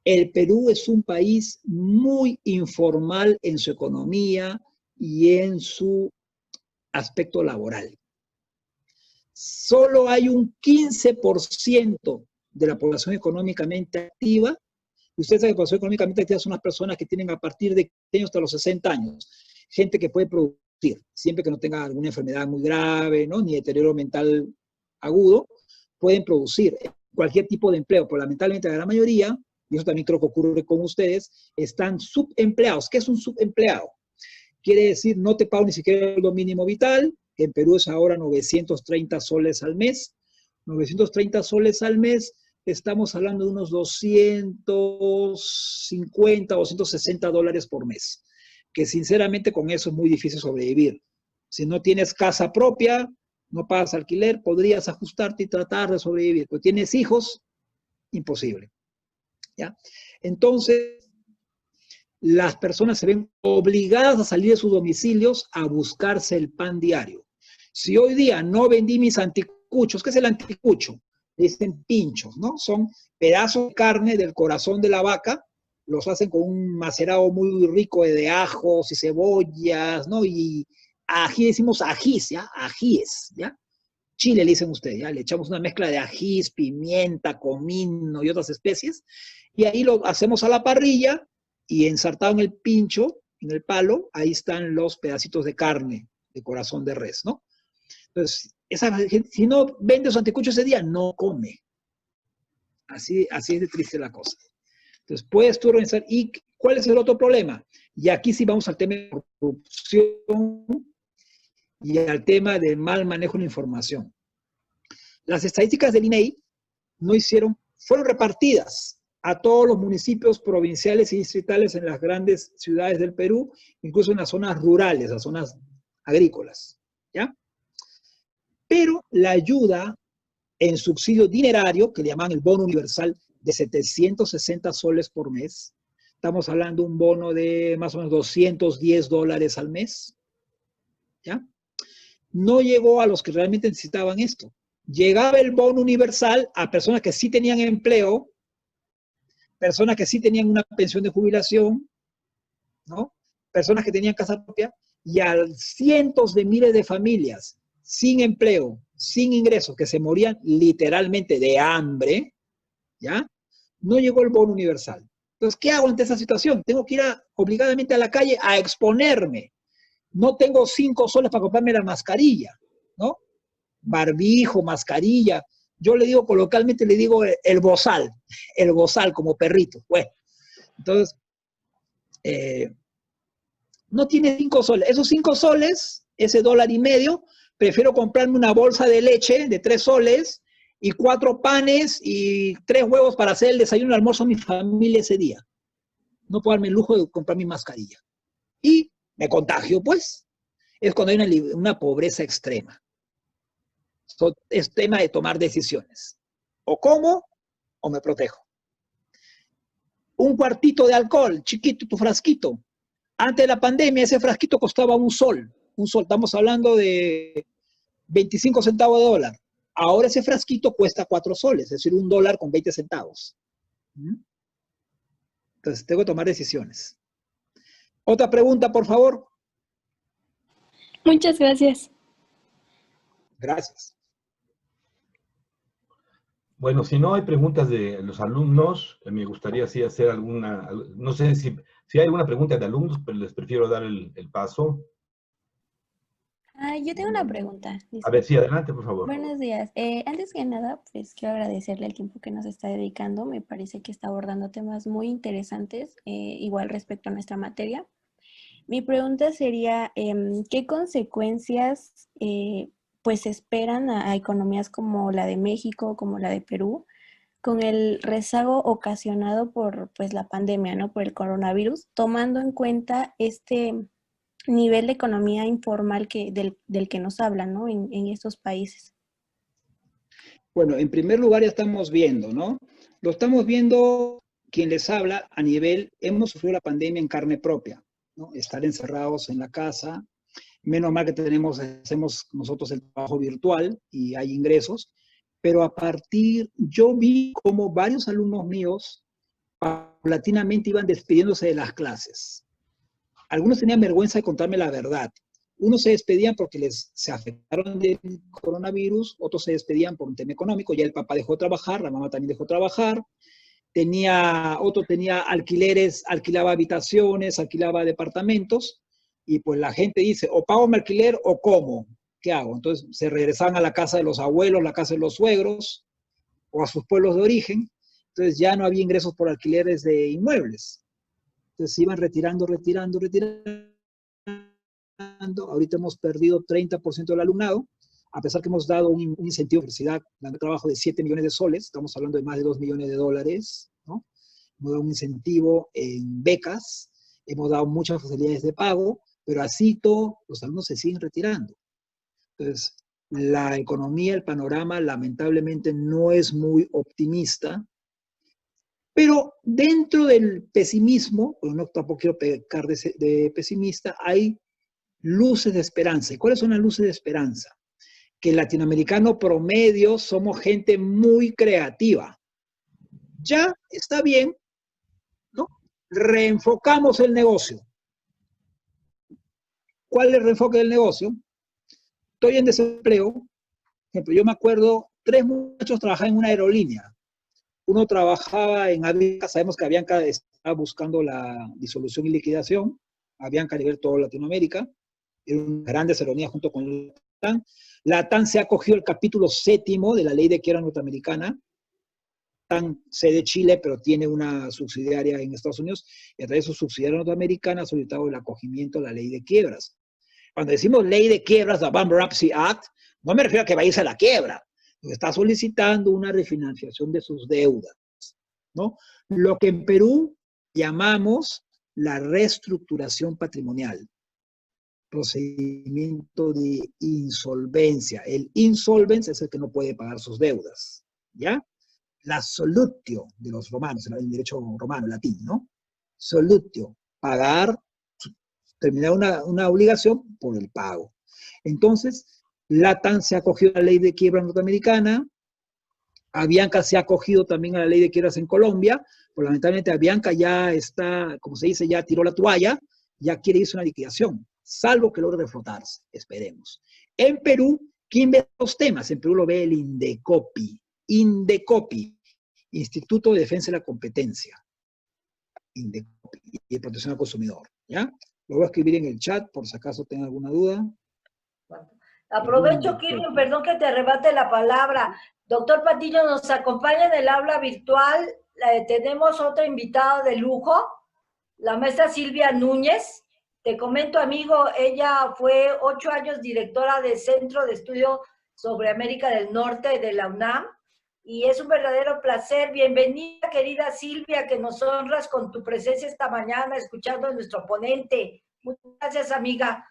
El Perú es un país muy informal en su economía y en su aspecto laboral. Solo hay un 15% de la población económicamente activa. Y ustedes saben que la población económicamente activa son unas personas que tienen a partir de 15 años hasta los 60 años. Gente que puede producir, siempre que no tenga alguna enfermedad muy grave, ¿no? Ni deterioro mental agudo, pueden producir cualquier tipo de empleo. Pero lamentablemente la gran mayoría, y eso también creo que ocurre con ustedes, están subempleados. ¿Qué es un subempleado? Quiere decir, no te pago ni siquiera el mínimo vital, que en Perú es ahora 930 soles al mes. 930 soles al mes, estamos hablando de unos 250, 260 dólares por mes, que sinceramente con eso es muy difícil sobrevivir. Si no tienes casa propia, no pagas alquiler, podrías ajustarte y tratar de sobrevivir. Pero tienes hijos, imposible, ¿ya? Entonces, las personas se ven obligadas a salir de sus domicilios a buscarse el pan diario. Si hoy día no vendí mis anticuchos, ¿qué es el anticucho? Dicen pinchos, ¿no? Son pedazos de carne del corazón de la vaca, los hacen con un macerado muy rico de ajos y cebollas, ¿no? Y ají, decimos ajís, ¿ya? Ajíes, ¿ya? Chile le dicen ustedes, ¿ya? Le echamos una mezcla de ajís, pimienta, comino y otras especies, y ahí lo hacemos a la parrilla, y ensartado en el pincho, en el palo, ahí están los pedacitos de carne de corazón de res, ¿no? Entonces, esa gente, si no vende su anticucho ese día, no come. Así es de triste la cosa. Entonces, puedes tú organizar. ¿Y cuál es el otro problema? Y aquí sí vamos al tema de corrupción y al tema del mal manejo de la información. Las estadísticas del INEI fueron repartidas a todos los municipios provinciales y distritales en las grandes ciudades del Perú, incluso en las zonas rurales, las zonas agrícolas, ¿ya? Pero la ayuda en subsidio dinerario, que le llaman el bono universal, de 760 soles por mes, estamos hablando de un bono de más o menos $210 al mes, ¿ya? No llegó a los que realmente necesitaban esto. Llegaba el bono universal a personas que sí tenían empleo, personas que sí tenían una pensión de jubilación, ¿no? Personas que tenían casa propia, y a cientos de miles de familias sin empleo, sin ingresos, que se morían literalmente de hambre, ¿ya? No llegó el bono universal. Entonces, ¿qué hago ante esa situación? Tengo que ir obligadamente a la calle a exponerme. No tengo 5 soles para comprarme la mascarilla, ¿no? Barbijo, mascarilla. Yo le digo coloquialmente, le digo el bozal como perrito. Bueno, entonces, no tiene 5 soles. Esos 5 soles, ese $1.50, prefiero comprarme una bolsa de leche de 3 soles y 4 panes y 3 huevos para hacer el desayuno y el almuerzo a mi familia ese día. No puedo darme el lujo de comprar mi mascarilla. Y me contagio, pues. Es cuando hay una pobreza extrema. Es tema de tomar decisiones. O como o me protejo. Un cuartito de alcohol, chiquito, tu frasquito. Antes de la pandemia, ese frasquito costaba un sol. Un sol, estamos hablando de 25 centavos de dólar. Ahora ese frasquito cuesta 4 soles, es decir, $1.20. Entonces, tengo que tomar decisiones. Otra pregunta, por favor. Muchas gracias. Gracias. Bueno, si no hay preguntas de los alumnos, me gustaría sí hacer alguna, no sé si hay alguna pregunta de alumnos, pero les prefiero dar el paso. Yo tengo una pregunta. A ver, sí, adelante, por favor. Buenos días. Antes que nada, pues quiero agradecerle el tiempo que nos está dedicando. Me parece que está abordando temas muy interesantes, igual respecto a nuestra materia. Mi pregunta sería, ¿qué consecuencias pues esperan a economías como la de México, como la de Perú, con el rezago ocasionado por pues la pandemia, ¿no? Por el coronavirus, tomando en cuenta este nivel de economía informal del que nos hablan, ¿no? En estos países. Bueno, en primer lugar ya estamos viendo, ¿no? Lo estamos viendo quien les habla a nivel, hemos sufrido la pandemia en carne propia, ¿no? Estar encerrados en la casa, menos mal que hacemos nosotros el trabajo virtual y hay ingresos, pero yo vi como varios alumnos míos paulatinamente iban despidiéndose de las clases. Algunos tenían vergüenza de contarme la verdad. Unos se despedían porque se afectaron del coronavirus, otros se despedían por un tema económico, ya el papá dejó de trabajar, la mamá también dejó de trabajar, otro tenía alquileres, alquilaba habitaciones, alquilaba departamentos, y pues la gente dice, o pago mi alquiler o como, ¿qué hago? Entonces se regresaban a la casa de los abuelos, la casa de los suegros, o a sus pueblos de origen, entonces ya no había ingresos por alquileres de inmuebles. Entonces se iban retirando. Ahorita hemos perdido 30% del alumnado, a pesar que hemos dado un incentivo a la universidad, dando trabajo de 7 millones de soles, estamos hablando de más de $2 millones, ¿no? Hemos dado un incentivo en becas, hemos dado muchas facilidades de pago, pero así todo, los alumnos se siguen retirando. Entonces, la economía, el panorama, lamentablemente no es muy optimista, pero dentro del pesimismo, pues no tampoco quiero pecar de pesimista, hay luces de esperanza. ¿Y cuáles son las luces de esperanza? Que el latinoamericano promedio somos gente muy creativa. Ya está bien, ¿no? Reenfocamos el negocio. ¿Cuál es el reenfoque del negocio? Estoy en desempleo. Por ejemplo, yo me acuerdo, 3 muchachos trabajaban en una aerolínea. Uno trabajaba en Avianca, sabemos que Avianca estaba buscando la disolución y liquidación, Avianca a nivel toda Latinoamérica. era una gran ceremonias junto con la OTAN. La OTAN se ha acogido el capítulo 7º de la ley de quiebra norteamericana. La OTAN sede Chile, pero tiene una subsidiaria en Estados Unidos, y a través de su subsidiaria norteamericana ha solicitado el acogimiento a la ley de quiebras. Cuando decimos ley de quiebras, la Bankruptcy Act, no me refiero a que vayas a la quiebra. Está solicitando una refinanciación de sus deudas, ¿no? Lo que en Perú llamamos la reestructuración patrimonial, procedimiento de insolvencia. El insolvens es el que no puede pagar sus deudas, ¿ya? La solutio de los romanos, el derecho romano, latín, ¿no? Solutio, pagar, terminar una obligación por el pago. Entonces, LATAM se ha acogido a la ley de quiebra norteamericana, Avianca se ha acogido también a la ley de quiebras en Colombia, pero lamentablemente Avianca ya está, como se dice, ya tiró la toalla, ya quiere irse a una liquidación, salvo que logre reflotarse, esperemos. En Perú, ¿quién ve los temas? En Perú lo ve el INDECOPI, Instituto de Defensa de la Competencia, INDECOPI, y de Protección al Consumidor, ¿ya? Lo voy a escribir en el chat por si acaso tenga alguna duda. Aprovecho, Kirvin, perdón que te arrebate la palabra. Doctor Patiño, nos acompaña en el aula virtual. Tenemos otra invitada de lujo, la maestra Silvia Núñez. Te comento, amigo, ella fue 8 años directora del Centro de Estudio sobre América del Norte de la UNAM. Y es un verdadero placer. Bienvenida, querida Silvia, que nos honras con tu presencia esta mañana, escuchando a nuestro ponente. Muchas gracias, amiga.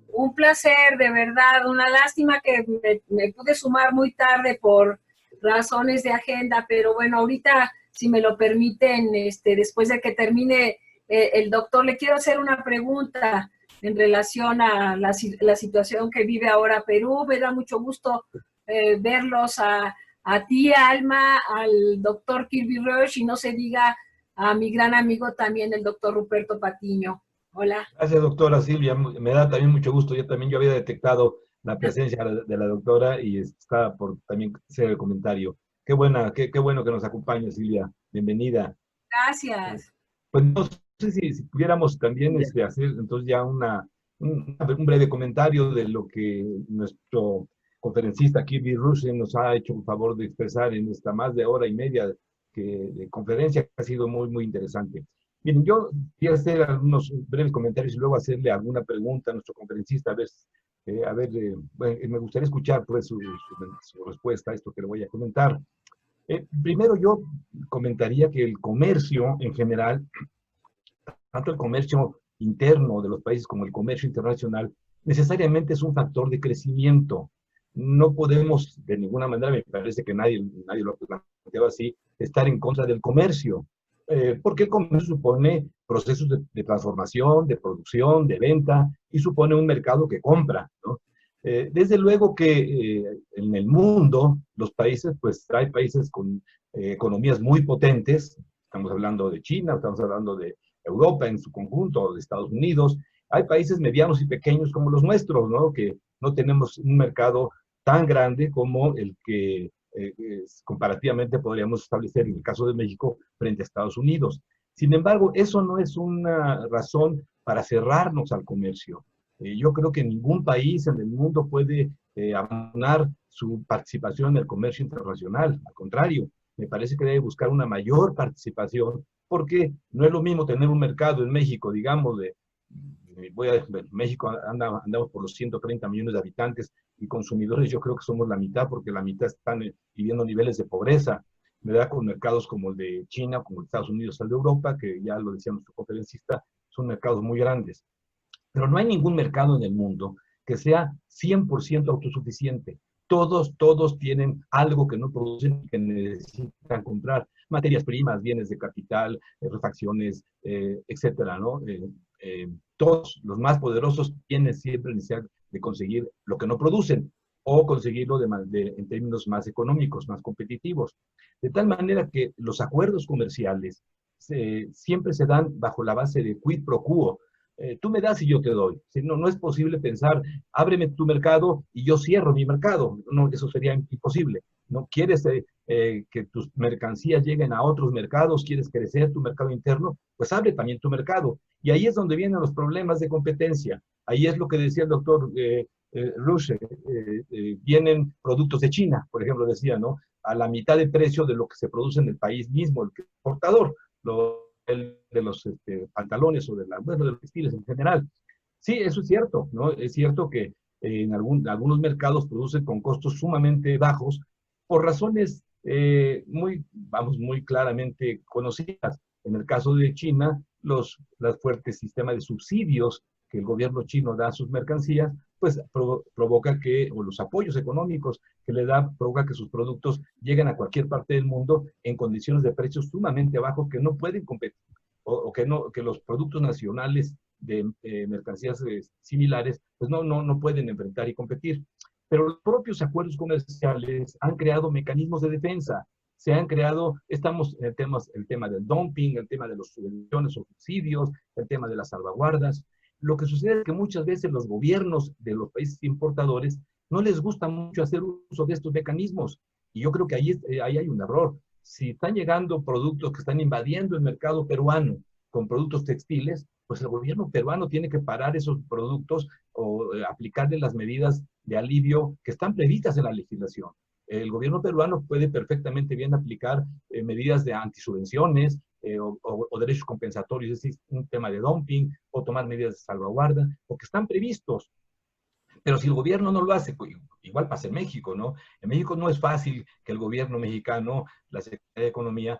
Un placer, de verdad. Una lástima que me pude sumar muy tarde por razones de agenda, pero bueno, ahorita, si me lo permiten, después de que termine el doctor, le quiero hacer una pregunta en relación a la situación que vive ahora Perú. Me da mucho gusto verlos a ti, Alma, al doctor Kirby Rush, y no se diga a mi gran amigo también, el doctor Ruperto Patiño. Hola. Gracias, doctora Silvia. Me da también mucho gusto. Yo había detectado la presencia de la doctora y está por también hacer el comentario. Qué bueno que nos acompañe, Silvia. Bienvenida. Gracias. Pues no sé si pudiéramos también hacer entonces ya un breve comentario de lo que nuestro conferencista Kirby Rush nos ha hecho el favor de expresar en esta más de hora y media de conferencia, que ha sido muy, muy interesante. Miren, yo quiero hacer algunos breves comentarios y luego hacerle alguna pregunta a nuestro conferencista, bueno, me gustaría escuchar pues su respuesta a esto que le voy a comentar. Primero yo comentaría que el comercio en general, tanto el comercio interno de los países como el comercio internacional, necesariamente es un factor de crecimiento. No podemos de ninguna manera, me parece que nadie lo ha planteado así, estar en contra del comercio. Porque el comercio supone procesos de transformación, de producción, de venta, y supone un mercado que compra, ¿no? Desde luego que en el mundo, los países, pues hay países con economías muy potentes, estamos hablando de China, estamos hablando de Europa en su conjunto, de Estados Unidos, hay países medianos y pequeños como los nuestros, ¿no? Que no tenemos un mercado tan grande como el que comparativamente podríamos establecer en el caso de México frente a Estados Unidos. Sin embargo, eso no es una razón para cerrarnos al comercio. Yo creo que ningún país en el mundo puede abandonar su participación en el comercio internacional. Al contrario, me parece que debe buscar una mayor participación, porque no es lo mismo tener un mercado en México, digamos, México andamos por los 130 millones de habitantes, y consumidores yo creo que somos la mitad, porque la mitad están viviendo niveles de pobreza, ¿verdad? Con mercados como el de China, como el de Estados Unidos, el de Europa, que ya lo decía nuestro conferencista, son mercados muy grandes. Pero no hay ningún mercado en el mundo que sea 100% autosuficiente. Todos tienen algo que no producen y que necesitan comprar. Materias primas, bienes de capital, refacciones, etcétera, ¿no? Todos los más poderosos tienen siempre necesidad de conseguir lo que no producen o conseguirlo en términos más económicos, más competitivos. De tal manera que los acuerdos comerciales siempre se dan bajo la base de quid pro quo. Tú me das y yo te doy. No es posible pensar, ábreme tu mercado y yo cierro mi mercado. No, eso sería imposible. ¿No quieres que tus mercancías lleguen a otros mercados? ¿Quieres crecer tu mercado interno? Pues abre también tu mercado. Y ahí es donde vienen los problemas de competencia. Ahí es lo que decía el doctor Ruche, vienen productos de China, por ejemplo, decía, ¿no? A la mitad de precio de lo que se produce en el país mismo, el exportador, de los pantalones o bueno, de los textiles en general. Sí, eso es cierto, ¿no? Es cierto que en algunos mercados producen con costos sumamente bajos por razones muy claramente conocidas. En el caso de China, los fuertes sistemas de subsidios que el gobierno chino da a sus mercancías, pues provoca que, o los apoyos económicos que le da, provoca que sus productos lleguen a cualquier parte del mundo en condiciones de precios sumamente bajos que no pueden competir, o que los productos nacionales de mercancías similares, pues no pueden enfrentar y competir. Pero los propios acuerdos comerciales han creado mecanismos de defensa. Se han creado, estamos en el tema del dumping, el tema de los subvenciones o subsidios, el tema de las salvaguardas. Lo que sucede es que muchas veces los gobiernos de los países importadores no les gusta mucho hacer uso de estos mecanismos. Y yo creo que ahí hay un error. Si están llegando productos que están invadiendo el mercado peruano con productos textiles, pues el gobierno peruano tiene que parar esos productos o aplicarle las medidas de alivio que están previstas en la legislación. El gobierno peruano puede perfectamente bien aplicar medidas de antisubvenciones o derechos compensatorios, es decir, un tema de dumping, o tomar medidas de salvaguarda, porque están previstos. Pero si el gobierno no lo hace, igual pasa en México, ¿no? En México no es fácil que el gobierno mexicano, la Secretaría de Economía,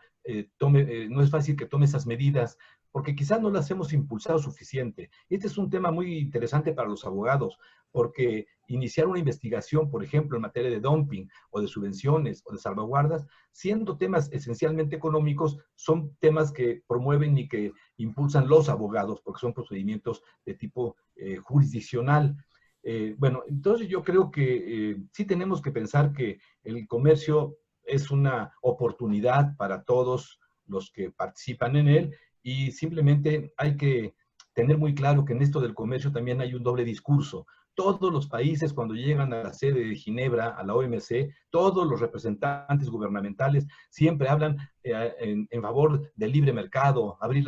no es fácil que tome esas medidas, porque quizás no las hemos impulsado suficiente. Este es un tema muy interesante para los abogados, porque iniciar una investigación, por ejemplo, en materia de dumping, o de subvenciones, o de salvaguardas, siendo temas esencialmente económicos, son temas que promueven y que impulsan los abogados, porque son procedimientos de tipo jurisdiccional. Bueno, entonces yo creo que sí tenemos que pensar que el comercio es una oportunidad para todos los que participan en él, y simplemente hay que tener muy claro que en esto del comercio también hay un doble discurso. Todos los países, cuando llegan a la sede de Ginebra, a la OMC, todos los representantes gubernamentales siempre hablan en favor del libre mercado, abrir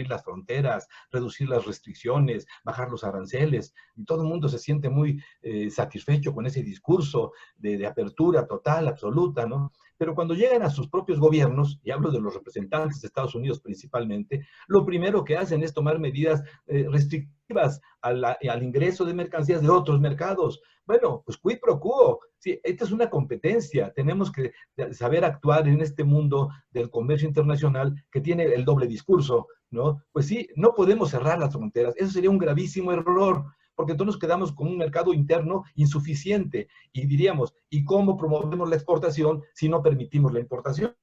las fronteras, reducir las restricciones, bajar los aranceles, y todo el mundo se siente muy satisfecho con ese discurso de apertura total, absoluta, ¿no? Pero cuando llegan a sus propios gobiernos, y hablo de los representantes de Estados Unidos principalmente, lo primero que hacen es tomar medidas restrictivas al ingreso de mercancías de otros mercados. Bueno, pues quid pro quo. Sí, esta es una competencia. Tenemos que saber actuar en este mundo del comercio internacional que tiene el doble discurso, ¿no? Pues sí, no podemos cerrar las fronteras. Eso sería un gravísimo error, porque entonces nos quedamos con un mercado interno insuficiente y diríamos, ¿y cómo promovemos la exportación si no permitimos la importación?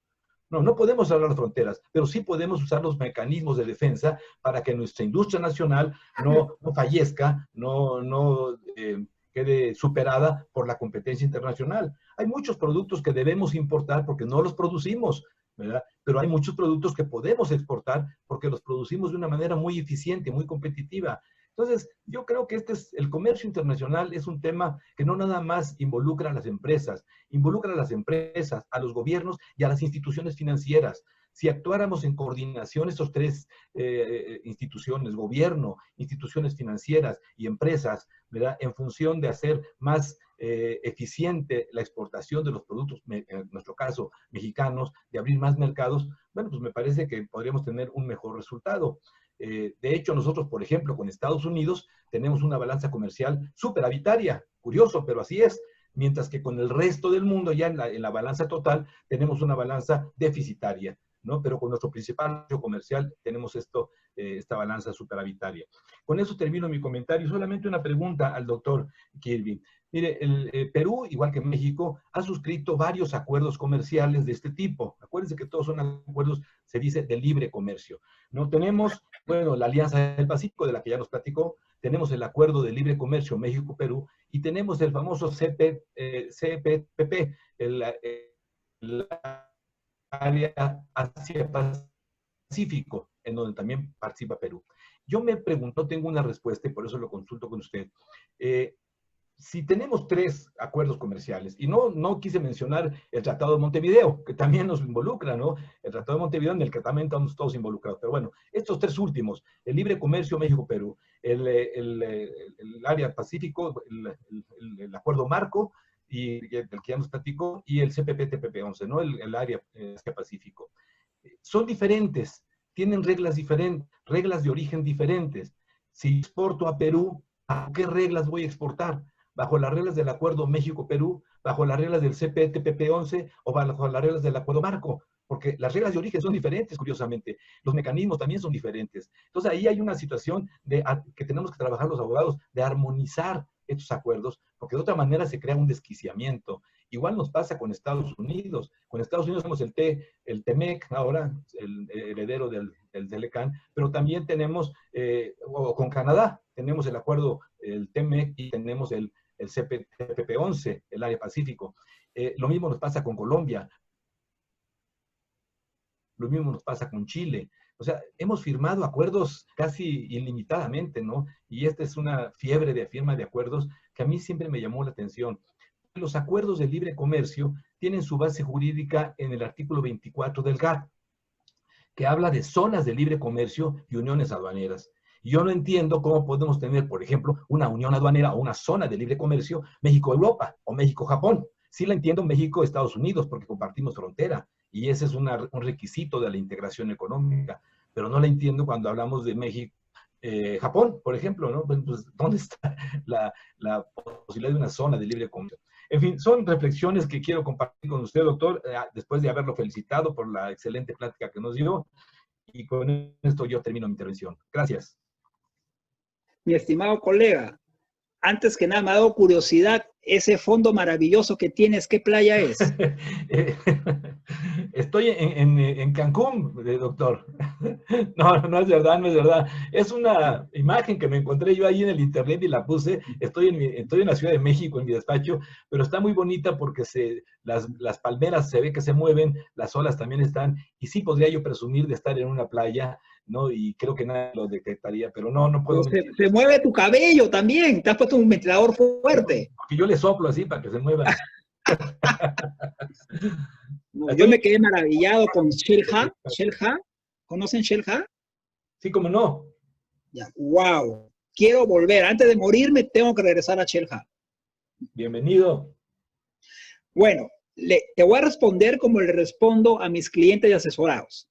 No podemos cerrar las fronteras, pero sí podemos usar los mecanismos de defensa para que nuestra industria nacional no fallezca, no quede superada por la competencia internacional. Hay muchos productos que debemos importar porque no los producimos, ¿verdad? Pero hay muchos productos que podemos exportar porque los producimos de una manera muy eficiente, muy competitiva. Entonces, yo creo que el comercio internacional es un tema que no nada más involucra a las empresas, involucra a las empresas, a los gobiernos y a las instituciones financieras. Si actuáramos en coordinación estos tres instituciones, gobierno, instituciones financieras y empresas, ¿verdad?, en función de hacer más eficiente la exportación de los productos, en nuestro caso, mexicanos, de abrir más mercados, bueno, pues me parece que podríamos tener un mejor resultado. De hecho, nosotros, por ejemplo, con Estados Unidos, tenemos una balanza comercial superavitaria, curioso, pero así es, mientras que con el resto del mundo, ya en la balanza total, tenemos una balanza deficitaria, ¿no? Pero con nuestro principal socio comercial tenemos esta balanza superavitaria. Con eso termino mi comentario. Solamente una pregunta al doctor Kirby. Mire, Perú, igual que México, ha suscrito varios acuerdos comerciales de este tipo. Acuérdense que todos son acuerdos, se dice, de libre comercio, ¿no? Tenemos, bueno, la Alianza del Pacífico, de la que ya nos platicó, tenemos el Acuerdo de Libre Comercio México-Perú, y tenemos el famoso CPTPP, el área Asia-Pacífico, en donde también participa Perú. Yo me pregunto, tengo una respuesta y por eso lo consulto con usted. si tenemos 3 acuerdos comerciales, y no quise mencionar el Tratado de Montevideo, que también nos involucra, ¿no? El Tratado de Montevideo en el que también estamos todos involucrados. Pero bueno, estos 3 últimos, el libre comercio México-Perú, el área Pacífico, el acuerdo marco, y del que ya nos platicó, y el CPP-TPP-11, ¿no? El área Asia-Pacífico. Son diferentes, tienen reglas diferentes, reglas de origen diferentes. Si exporto a Perú, ¿a qué reglas voy a exportar? ¿Bajo las reglas del acuerdo México-Perú, bajo las reglas del CPTPP-11 o bajo las reglas del acuerdo marco? Porque las reglas de origen son diferentes, curiosamente. Los mecanismos también son diferentes. Entonces ahí hay una situación que tenemos que trabajar los abogados, de armonizar estos acuerdos, porque de otra manera se crea un desquiciamiento. Igual nos pasa con Estados Unidos. Con Estados Unidos tenemos el TEMEC ahora, el heredero del TELECAN, pero también tenemos, o con Canadá, tenemos el acuerdo, el TEMEC, y tenemos el CPTPP-11, el área Pacífico. Lo mismo nos pasa con Colombia. Lo mismo nos pasa con Chile. O sea, hemos firmado acuerdos casi ilimitadamente, ¿no? Y esta es una fiebre de firma de acuerdos que a mí siempre me llamó la atención. Los acuerdos de libre comercio tienen su base jurídica en el artículo 24 del GATT, que habla de zonas de libre comercio y uniones aduaneras. Yo no entiendo cómo podemos tener, por ejemplo, una unión aduanera o una zona de libre comercio México-Europa o México-Japón. Sí la entiendo México-Estados Unidos porque compartimos frontera y ese es un requisito de la integración económica, pero no la entiendo cuando hablamos de México-Japón, por ejemplo, ¿no? Pues, ¿dónde está la posibilidad de una zona de libre comercio? En fin, son reflexiones que quiero compartir con usted, doctor, después de haberlo felicitado por la excelente plática que nos dio. Y con esto yo termino mi intervención. Gracias. Mi estimado colega, antes que nada me ha dado curiosidad, ese fondo maravilloso que tienes, ¿qué playa es? Estoy en Cancún, doctor. No es verdad, no es verdad. Es una imagen que me encontré yo ahí en el internet y la puse. Estoy en la Ciudad de México, en mi despacho, pero está muy bonita porque las palmeras se ve que se mueven, las olas también están, y sí podría yo presumir de estar en una playa, ¿no? Y creo que nadie lo detectaría, pero no puedo mentir. Se mueve tu cabello también, te has puesto un ventilador fuerte. Porque yo le soplo así para que se mueva. No, yo me quedé maravillado con Xel-Há. ¿Xel-Há? ¿Conocen Xel-Há? Sí, cómo no. Ya, wow. Quiero volver. Antes de morirme, tengo que regresar a Xel-Há. Bienvenido. Bueno, te voy a responder como le respondo a mis clientes y asesorados.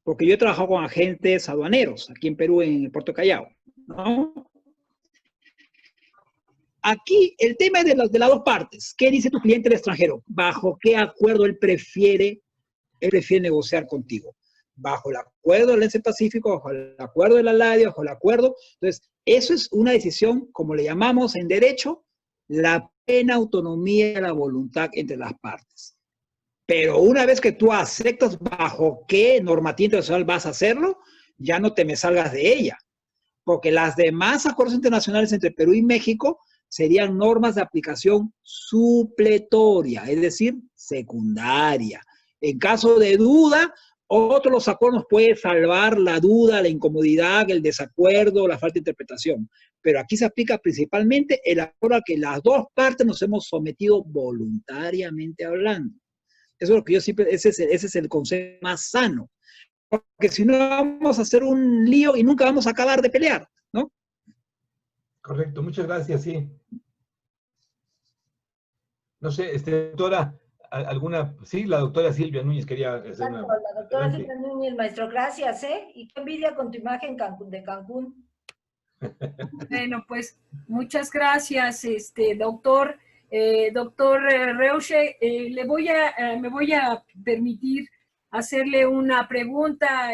Porque yo he trabajado con agentes aduaneros aquí en Perú, en el Puerto Callao, ¿no? Aquí el tema es de las dos partes. ¿Qué dice tu cliente el extranjero? ¿Bajo qué acuerdo él prefiere negociar contigo? ¿Bajo el acuerdo del Ente Pacífico, bajo el acuerdo de la LADIA, bajo el acuerdo? Entonces, eso es una decisión, como le llamamos en derecho, la plena autonomía y la voluntad entre las partes. Pero una vez que tú aceptas bajo qué normativa internacional vas a hacerlo, ya no te me salgas de ella. Porque las demás acuerdos internacionales entre Perú y México serían normas de aplicación supletoria, es decir, secundaria. En caso de duda, otro de los acuerdos puede salvar la duda, la incomodidad, el desacuerdo, la falta de interpretación. Pero aquí se aplica principalmente el acuerdo al que las dos partes nos hemos sometido voluntariamente hablando. Eso es lo que yo siempre, ese es el concepto más sano. Porque si no vamos a hacer un lío y nunca vamos a acabar de pelear, ¿no? Correcto, muchas gracias, sí. No sé, doctora, alguna, sí, la doctora Silvia Núñez quería hacer una... La doctora Silvia Núñez, maestro, gracias, ¿eh? Y qué envidia con tu imagen de Cancún. Bueno, pues muchas gracias, doctor. Doctor Reusch, me voy a permitir hacerle una pregunta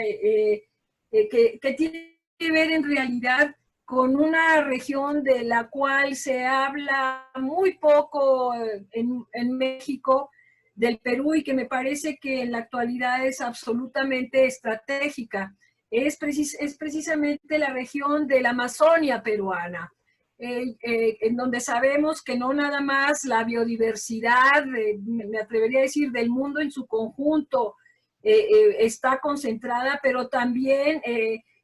que tiene que ver en realidad con una región de la cual se habla muy poco en México, del Perú, y que me parece que en la actualidad es absolutamente estratégica. Es precisamente la región de la Amazonia peruana. En donde sabemos que no nada más la biodiversidad, me atrevería a decir, del mundo en su conjunto está concentrada, pero también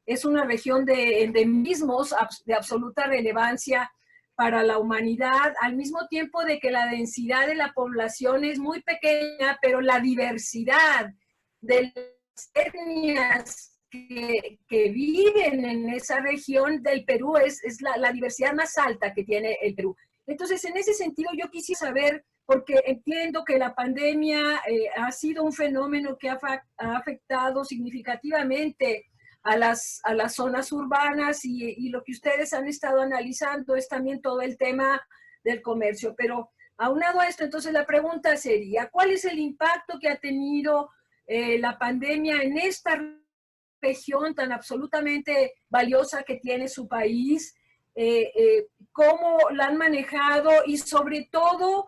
es una región de endemismos de absoluta relevancia para la humanidad, al mismo tiempo de que la densidad de la población es muy pequeña, pero la diversidad de las etnias que viven en esa región del Perú es la diversidad más alta que tiene el Perú. Entonces, en ese sentido, yo quisiera saber, porque entiendo que la pandemia ha sido un fenómeno que ha afectado significativamente a las zonas urbanas y lo que ustedes han estado analizando es también todo el tema del comercio. Pero aunado a esto, entonces la pregunta sería, ¿cuál es el impacto que ha tenido la pandemia en esta región tan absolutamente valiosa que tiene su país? ¿Cómo la han manejado? Y sobre todo,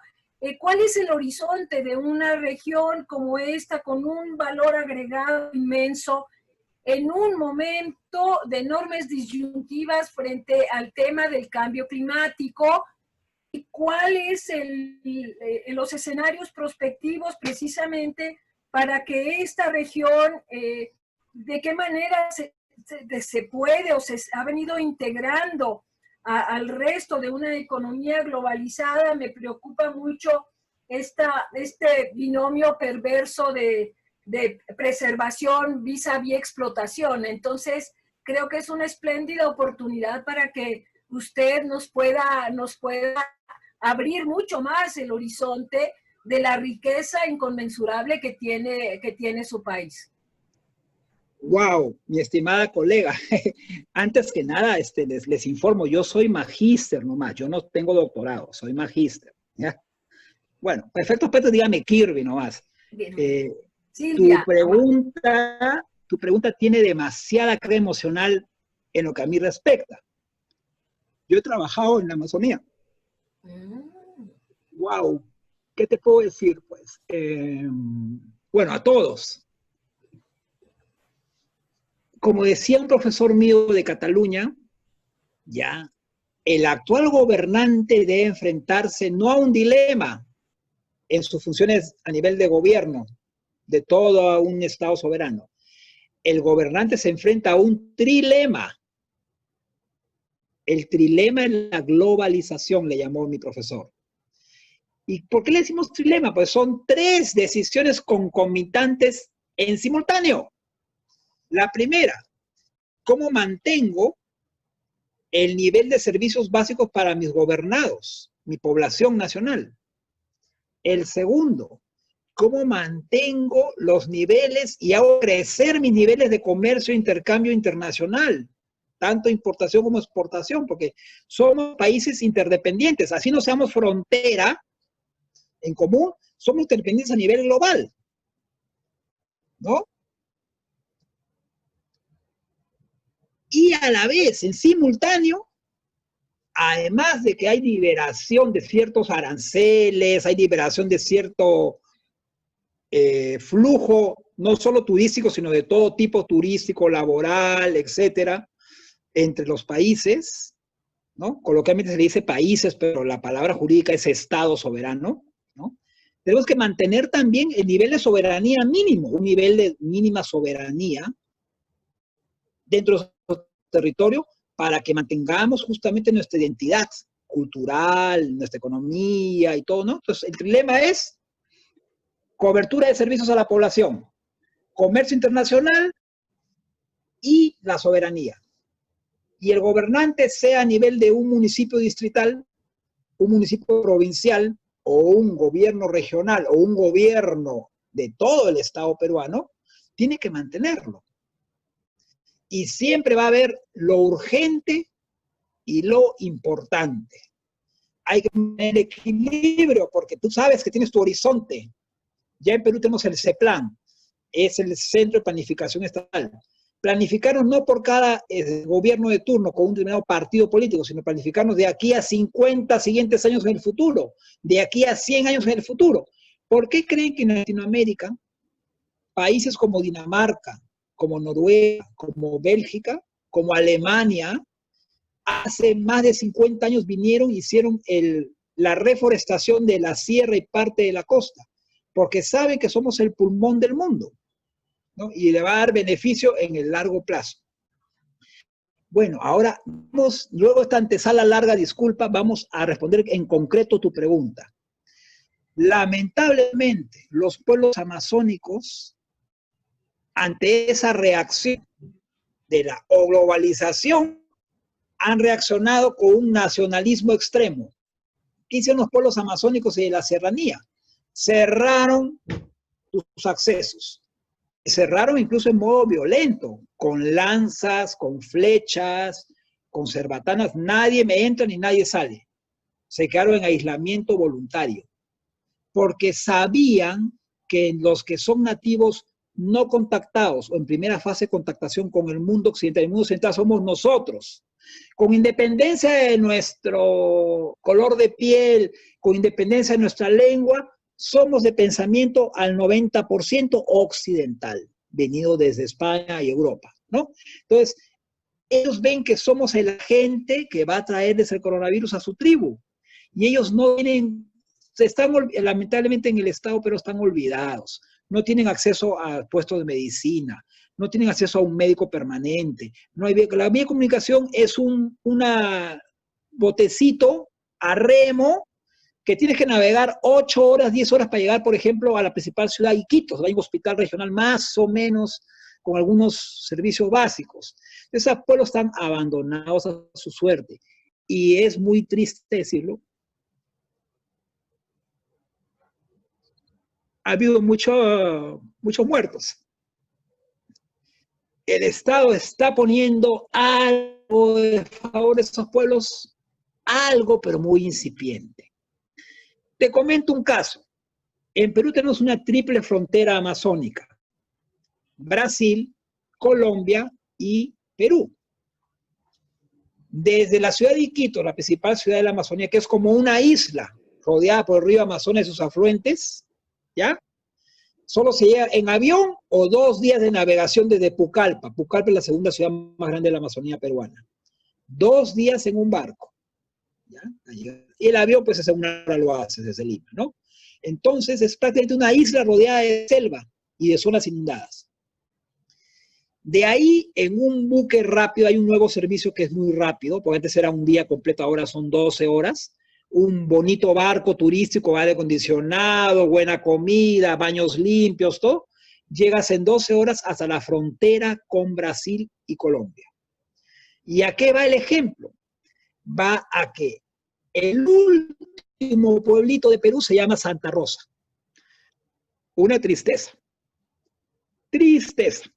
¿cuál es el horizonte de una región como esta con un valor agregado inmenso en un momento de enormes disyuntivas frente al tema del cambio climático? ¿Y cuáles los escenarios prospectivos precisamente para que esta región, de qué manera se puede o se ha venido integrando al resto de una economía globalizada? Me preocupa mucho este binomio perverso de preservación vis-a-vis explotación. Entonces, creo que es una espléndida oportunidad para que usted nos pueda abrir mucho más el horizonte de la riqueza inconmensurable que tiene su país. Wow, mi estimada colega. Antes que nada, les informo, yo soy magíster nomás, yo no tengo doctorado, soy magíster. ¿Ya? Bueno, para efectos prácticos, dígame Kirby nomás. Silvia, tu pregunta tiene demasiada carga emocional en lo que a mí respecta. Yo he trabajado en la Amazonía. Wow, ¿qué te puedo decir? Pues, bueno, a todos. Como decía un profesor mío de Cataluña, ya, el actual gobernante debe enfrentarse no a un dilema en sus funciones a nivel de gobierno de todo un Estado soberano. El gobernante se enfrenta a un trilema. El trilema es la globalización, le llamó mi profesor. ¿Y por qué le decimos trilema? Pues son 3 decisiones concomitantes en simultáneo. La primera, ¿cómo mantengo el nivel de servicios básicos para mis gobernados, mi población nacional? El segundo, ¿cómo mantengo los niveles y hago crecer mis niveles de comercio e intercambio internacional? Tanto importación como exportación, porque somos países interdependientes. Así no seamos frontera en común, somos interdependientes a nivel global, ¿no? Y a la vez, en simultáneo, además de que hay liberación de ciertos aranceles, hay liberación de cierto flujo, no solo turístico, sino de todo tipo turístico, laboral, etcétera, entre los países, ¿no? Coloquialmente se le dice países, pero la palabra jurídica es Estado soberano, ¿no? Tenemos que mantener también el nivel de soberanía mínimo, un nivel de mínima soberanía dentro de nuestro territorio para que mantengamos justamente nuestra identidad cultural, nuestra economía y todo, ¿no? Entonces, el trilema es cobertura de servicios a la población, comercio internacional y la soberanía. Y el gobernante, sea a nivel de un municipio distrital, un municipio provincial, o un gobierno regional, o un gobierno de todo el Estado peruano, tiene que mantenerlo. Y siempre va a haber lo urgente y lo importante. Hay que tener equilibrio, porque tú sabes que tienes tu horizonte. Ya en Perú tenemos el CEPLAN, es el Centro de Planificación Estatal. Planificarnos no por cada gobierno de turno con un determinado partido político, sino planificarnos de aquí a 50 siguientes años en el futuro, de aquí a 100 años en el futuro. ¿Por qué creen que en Latinoamérica, países como Dinamarca, como Noruega, como Bélgica, como Alemania, hace más de 50 años vinieron y hicieron la reforestación de la sierra y parte de la costa? Porque saben que somos el pulmón del mundo, ¿no? Y le va a dar beneficio en el largo plazo. Bueno, ahora vamos, luego de esta antesala larga, disculpa, vamos a responder en concreto tu pregunta. Lamentablemente, los pueblos amazónicos, ante esa reacción de la globalización, han reaccionado con un nacionalismo extremo. ¿Qué hicieron los pueblos amazónicos y de la serranía? Cerraron sus accesos. Cerraron incluso en modo violento, con lanzas, con flechas, con cerbatanas. Nadie me entra ni nadie sale. Se quedaron en aislamiento voluntario, porque sabían que los que son nativos no contactados o en primera fase de contactación con el mundo occidental, el mundo occidental somos nosotros. Con independencia de nuestro color de piel, con independencia de nuestra lengua, somos de pensamiento al 90% occidental, venido desde España y Europa, ¿no? Entonces, ellos ven que somos el agente que va a traerles el coronavirus a su tribu. Y ellos no tienen, lamentablemente en el Estado, pero están olvidados. No tienen acceso a puestos de medicina, no tienen acceso a un médico permanente. No hay, la vía de comunicación es un botecito a remo que tienes que navegar 8 horas, 10 horas para llegar, por ejemplo, a la principal ciudad, Iquitos. Hay un hospital regional más o menos con algunos servicios básicos. Esos pueblos están abandonados a su suerte. Y es muy triste decirlo. Ha habido muchos muertos. El Estado está poniendo algo de favor de esos pueblos, algo, pero muy incipiente. Te comento un caso. En Perú tenemos una triple frontera amazónica. Brasil, Colombia y Perú. Desde la ciudad de Iquitos, la principal ciudad de la Amazonía, que es como una isla rodeada por el río Amazonas y sus afluentes, ¿ya? Solo se llega en avión o 2 días de navegación desde Pucallpa. Pucallpa es la segunda ciudad más grande de la Amazonía peruana. 2 días en un barco, ¿ya? Y el avión, pues, hace 1 hora lo hace desde Lima, ¿no? Entonces, es prácticamente una isla rodeada de selva y de zonas inundadas. De ahí, en un buque rápido, hay un nuevo servicio que es muy rápido, porque antes era un día completo, ahora son 12 horas. Un bonito barco turístico, aire acondicionado, buena comida, baños limpios, todo. Llegas en 12 horas hasta la frontera con Brasil y Colombia. ¿Y a qué va el ejemplo? Va a que el último pueblito de Perú se llama Santa Rosa. Una tristeza. Tristeza.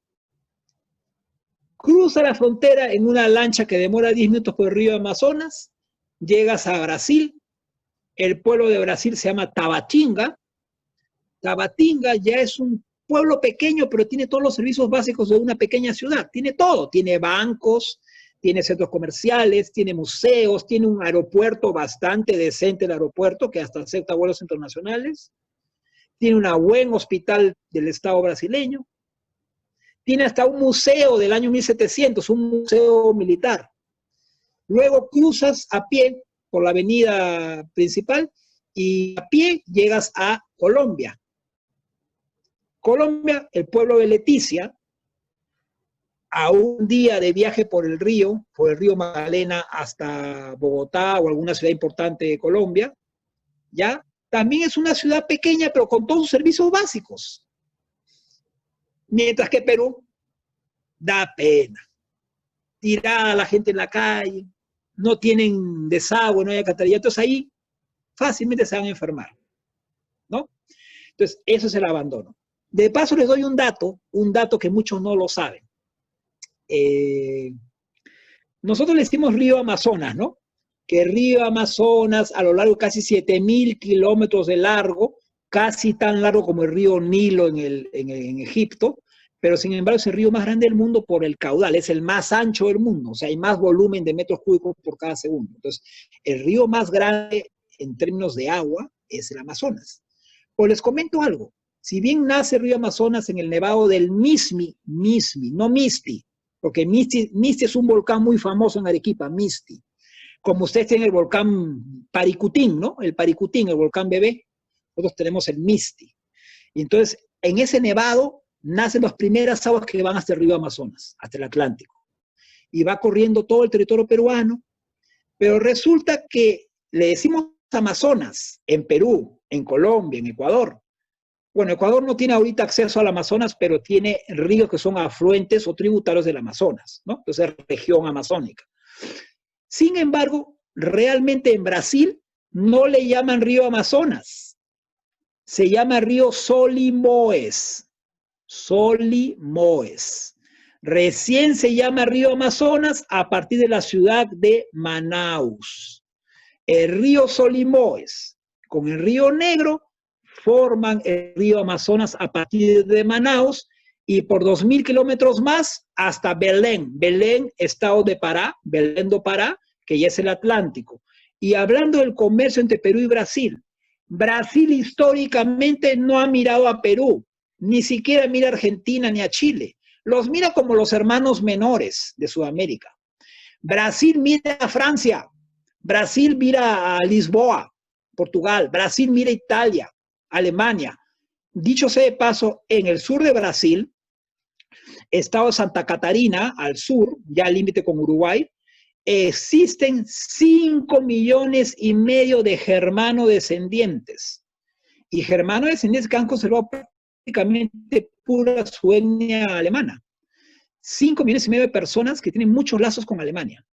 Cruza la frontera en una lancha que demora 10 minutos por el río Amazonas, llegas a Brasil, el pueblo de Brasil se llama Tabatinga. Tabatinga ya es un pueblo pequeño, pero tiene todos los servicios básicos de una pequeña ciudad, tiene todo, tiene bancos, tiene centros comerciales, tiene museos, tiene un aeropuerto bastante decente, el aeropuerto, que hasta acepta vuelos internacionales, tiene un buen hospital del Estado brasileño, tiene hasta un museo del año 1700, un museo militar. Luego cruzas a pie por la avenida principal y a pie llegas a Colombia. Colombia, el pueblo de Leticia, a un día de viaje por el río Magdalena hasta Bogotá o alguna ciudad importante de Colombia, ¿ya? También es una ciudad pequeña, pero con todos sus servicios básicos. Mientras que Perú da pena. Tirada a la gente en la calle, no tienen desagüe, no hay alcantarillado, entonces ahí fácilmente se van a enfermar, ¿no? Entonces, eso es el abandono. De paso les doy un dato que muchos no lo saben. Nosotros le decimos río Amazonas, ¿no? Que el río Amazonas, a lo largo de casi 7.000 kilómetros de largo, casi tan largo como el río Nilo en Egipto, pero sin embargo es el río más grande del mundo por el caudal, es el más ancho del mundo, o sea, hay más volumen de metros cúbicos por cada segundo. Entonces, el río más grande en términos de agua es el Amazonas. Pues les comento algo, si bien nace el río Amazonas en el nevado del Mismi, no Misti, porque Misti es un volcán muy famoso en Arequipa, Misti. Como ustedes tienen el volcán Paricutín, ¿no? El Paricutín, el volcán bebé, nosotros tenemos el Misti. Y entonces, en ese nevado nacen las primeras aguas que van hasta el río Amazonas, hasta el Atlántico. y va corriendo todo el territorio peruano, pero resulta que le decimos Amazonas en Perú, en Colombia, en Ecuador. Bueno, Ecuador no tiene ahorita acceso al Amazonas, pero tiene ríos que son afluentes o tributarios del Amazonas, ¿no? Entonces es región amazónica. Sin embargo, realmente en Brasil no le llaman río Amazonas, se llama río Solimões. Solimões. Recién se llama río Amazonas a partir de la ciudad de Manaus. El río Solimões con el río Negro forman el río Amazonas a partir de Manaus y por 2.000 kilómetros más hasta Belén. Belén, estado de Pará, Belén do Pará, que ya es el Atlántico. Y hablando del comercio entre Perú y Brasil, Brasil históricamente no ha mirado a Perú, ni siquiera mira a Argentina ni a Chile. Los mira como los hermanos menores de Sudamérica. Brasil mira a Francia, Brasil mira a Lisboa, Portugal, Brasil mira a Italia, Alemania. Dicho sea de paso, en el sur de Brasil, estado de Santa Catarina, al sur, ya al límite con Uruguay, existen 5,5 millones de germano-descendientes. Y germano-descendientes que han conservado prácticamente pura su etnia alemana. 5,5 millones de personas que tienen muchos lazos con Alemania,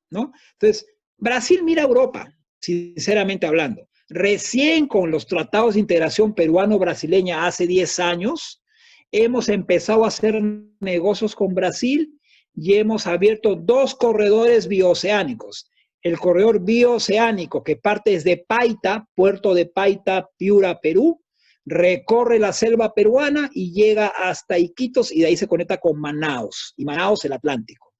¿no? Entonces, Brasil mira a Europa, sinceramente hablando. Recién con los tratados de integración peruano-brasileña hace 10 años, hemos empezado a hacer negocios con Brasil y hemos abierto 2 corredores bioceánicos. El corredor bioceánico que parte desde Paita, puerto de Paita, Piura, Perú, recorre la selva peruana y llega hasta Iquitos y de ahí se conecta con Manaus, y Manaus el Atlántico.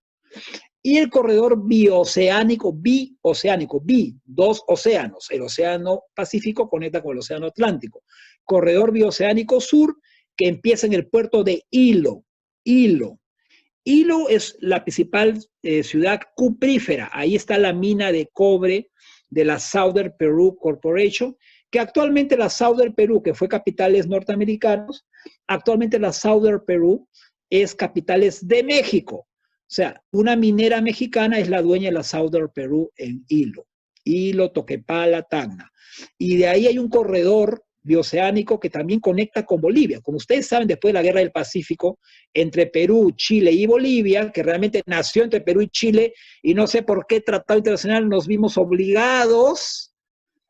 Y el corredor bioceánico, 2 océanos, el océano Pacífico conecta con el océano Atlántico. Corredor bioceánico sur que empieza en el puerto de Hilo. Hilo es la principal ciudad cuprífera, ahí está la mina de cobre de la Southern Peru Corporation, que actualmente la Southern Peru, que fue capitales norteamericanos, actualmente la Southern Peru es capitales de México. O sea, una minera mexicana es la dueña de la Southern Peru en Hilo, Toquepala, Tacna. Y de ahí hay un corredor bioceánico que también conecta con Bolivia. Como ustedes saben, después de la Guerra del Pacífico, entre Perú, Chile y Bolivia, que realmente nació entre Perú y Chile, y no sé por qué tratado internacional nos vimos obligados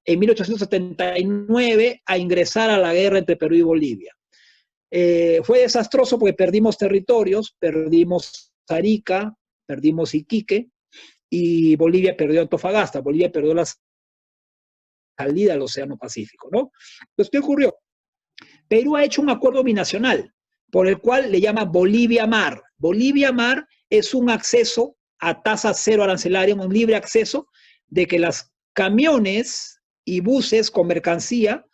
en 1879 a ingresar a la guerra entre Perú y Bolivia. Fue desastroso porque perdimos territorios, perdimos Arica, perdimos Iquique, y Bolivia perdió Antofagasta, Bolivia perdió la salida al Océano Pacífico, ¿no? Entonces, ¿qué ocurrió? Perú ha hecho un acuerdo binacional, por el cual le llama Bolivia Mar. Bolivia Mar es un acceso a tasa cero arancelaria, un libre acceso de que las camiones y buses con mercancía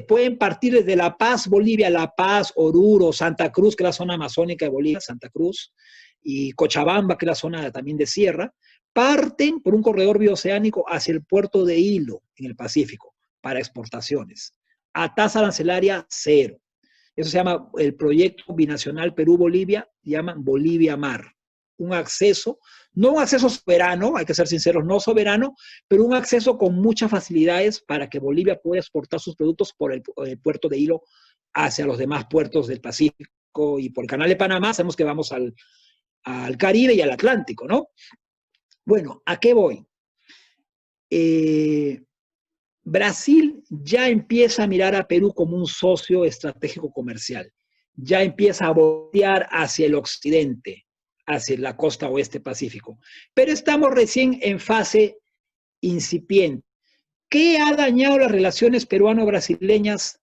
pueden partir desde La Paz, Bolivia, La Paz, Oruro, Santa Cruz, que es la zona amazónica de Bolivia, Santa Cruz, y Cochabamba, que es la zona también de sierra, parten por un corredor bioceánico hacia el puerto de Hilo, en el Pacífico, para exportaciones, a tasa arancelaria cero. Eso se llama el proyecto binacional Perú-Bolivia, llaman Bolivia Mar. Un acceso, no un acceso soberano, hay que ser sinceros, no soberano, pero un acceso con muchas facilidades para que Bolivia pueda exportar sus productos por el puerto de Hilo hacia los demás puertos del Pacífico y por el Canal de Panamá, sabemos que vamos al Caribe y al Atlántico, ¿no? Bueno, ¿a qué voy? Brasil ya empieza a mirar a Perú como un socio estratégico comercial, ya empieza a voltear hacia el occidente, hacia la costa oeste Pacífico. Pero estamos recién en fase incipiente. ¿Qué ha dañado las relaciones peruano-brasileñas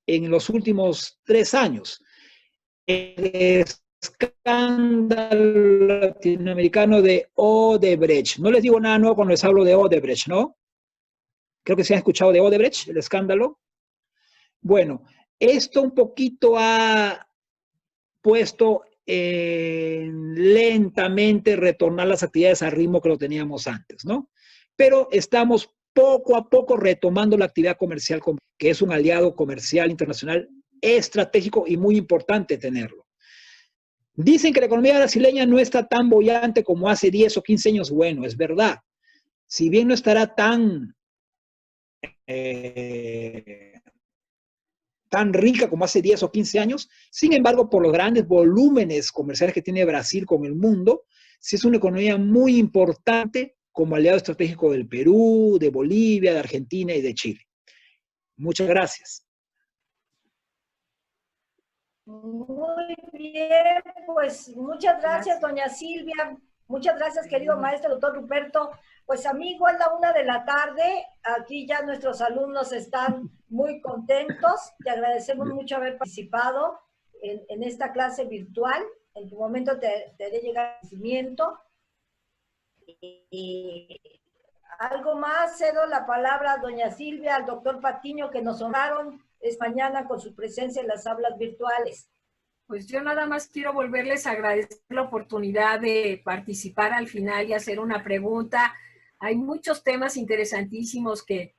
en los últimos 3 años? El escándalo latinoamericano de Odebrecht. No les digo nada nuevo cuando les hablo de Odebrecht, ¿no? Creo que se han escuchado de Odebrecht, el escándalo. Bueno, esto un poquito ha puesto lentamente retornar las actividades al ritmo que lo teníamos antes, ¿no? Pero estamos poco a poco retomando la actividad comercial, que es un aliado comercial internacional estratégico y muy importante tenerlo. Dicen que la economía brasileña no está tan bollante como hace 10 o 15 años. Bueno, es verdad. Si bien no estará tan rica como hace 10 o 15 años, sin embargo, por los grandes volúmenes comerciales que tiene Brasil con el mundo, sí es una economía muy importante como aliado estratégico del Perú, de Bolivia, de Argentina y de Chile. Muchas gracias. Muy bien, pues muchas gracias, doña Silvia. Muchas gracias, querido maestro, doctor Ruperto. Pues amigo, es la 1 de la tarde. Aquí ya nuestros alumnos están muy contentos. Te agradecemos mucho haber participado en esta clase virtual. En tu momento te haré llegar el agradecimiento. Y algo más, cedo la palabra a doña Silvia, al doctor Patiño, que nos honraron esta mañana con su presencia en las aulas virtuales. Pues yo nada más quiero volverles a agradecer la oportunidad de participar al final y hacer una pregunta. Hay muchos temas interesantísimos que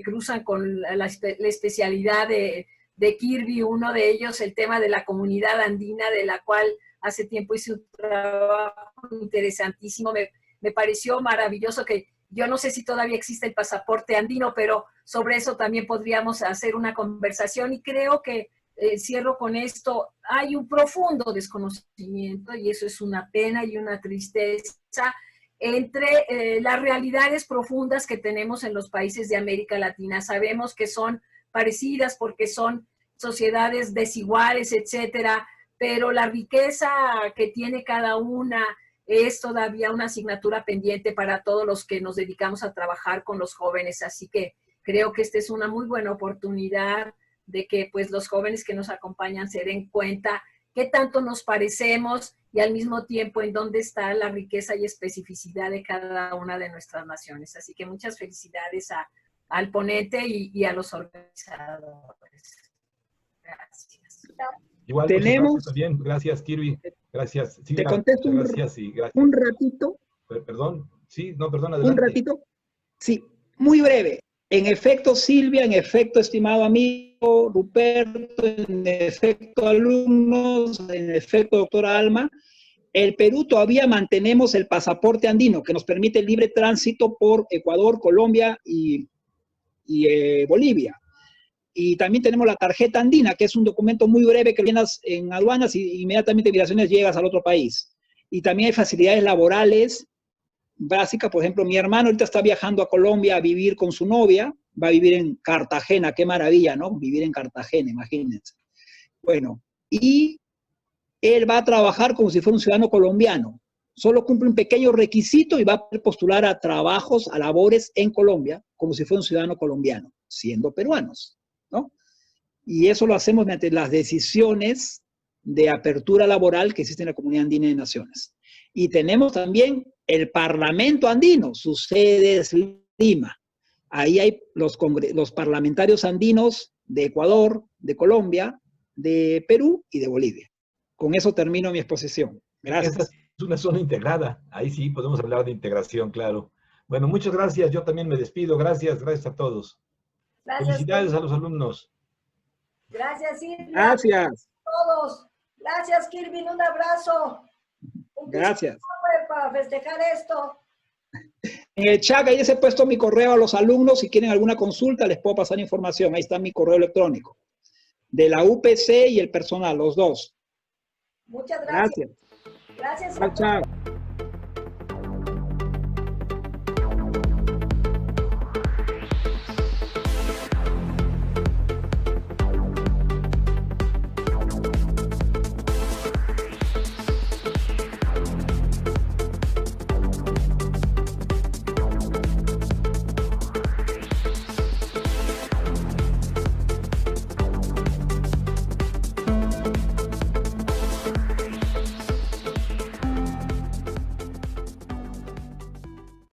cruzan con la especialidad de Kirby. Uno de ellos, el tema de la comunidad andina, de la cual hace tiempo hice un trabajo interesantísimo. Me pareció maravilloso que yo no sé si todavía existe el pasaporte andino, pero sobre eso también podríamos hacer una conversación y creo que cierro con esto. Hay un profundo desconocimiento y eso es una pena y una tristeza entre las realidades profundas que tenemos en los países de América Latina. Sabemos que son parecidas porque son sociedades desiguales, etcétera, pero la riqueza que tiene cada una es todavía una asignatura pendiente para todos los que nos dedicamos a trabajar con los jóvenes. Así que creo que esta es una muy buena oportunidad de que pues los jóvenes que nos acompañan se den cuenta qué tanto nos parecemos y al mismo tiempo en dónde está la riqueza y especificidad de cada una de nuestras naciones. Así que muchas felicidades al ponente y a los organizadores. Gracias. Igual, tenemos... También. Gracias, Kirby. Gracias. Silvia, te contesto gracias gracias. Un ratito. Perdón. Sí, no, perdón, adelante. Un ratito. Sí, muy breve. En efecto, Silvia, en efecto, estimado amigo Ruperto, en efecto, alumnos, en efecto, doctora Alma, el Perú todavía mantenemos el pasaporte andino que nos permite el libre tránsito por Ecuador, Colombia y Bolivia. Y también tenemos la tarjeta andina, que es un documento muy breve que llenas en aduanas y inmediatamente migraciones llegas al otro país. Y también hay facilidades laborales básica. Por ejemplo, mi hermano ahorita está viajando a Colombia a vivir con su novia, va a vivir en Cartagena, qué maravilla, ¿no? Vivir en Cartagena, imagínense. Bueno, y él va a trabajar como si fuera un ciudadano colombiano. Solo cumple un pequeño requisito y va a poder postular a trabajos, a labores en Colombia, como si fuera un ciudadano colombiano, siendo peruanos, ¿no? Y eso lo hacemos mediante las decisiones de apertura laboral que existen en la Comunidad Andina de Naciones. Y tenemos también el Parlamento Andino, su sede es Lima. Ahí hay los parlamentarios andinos de Ecuador, de Colombia, de Perú y de Bolivia. Con eso termino mi exposición. Gracias. Esta es una zona integrada. Ahí sí podemos hablar de integración, claro. Bueno, muchas gracias. Yo también me despido. Gracias a todos. Gracias. Felicidades a los alumnos. Gracias, Silvia. Gracias. A todos. Gracias, Kirby. Un abrazo. Gracias. Para festejar esto. En el chat ahí les he puesto mi correo a los alumnos. Si quieren alguna consulta, les puedo pasar información. Ahí está mi correo electrónico. De la UPC y el personal, los dos. Muchas gracias. Gracias. Gracias. Chao, chao.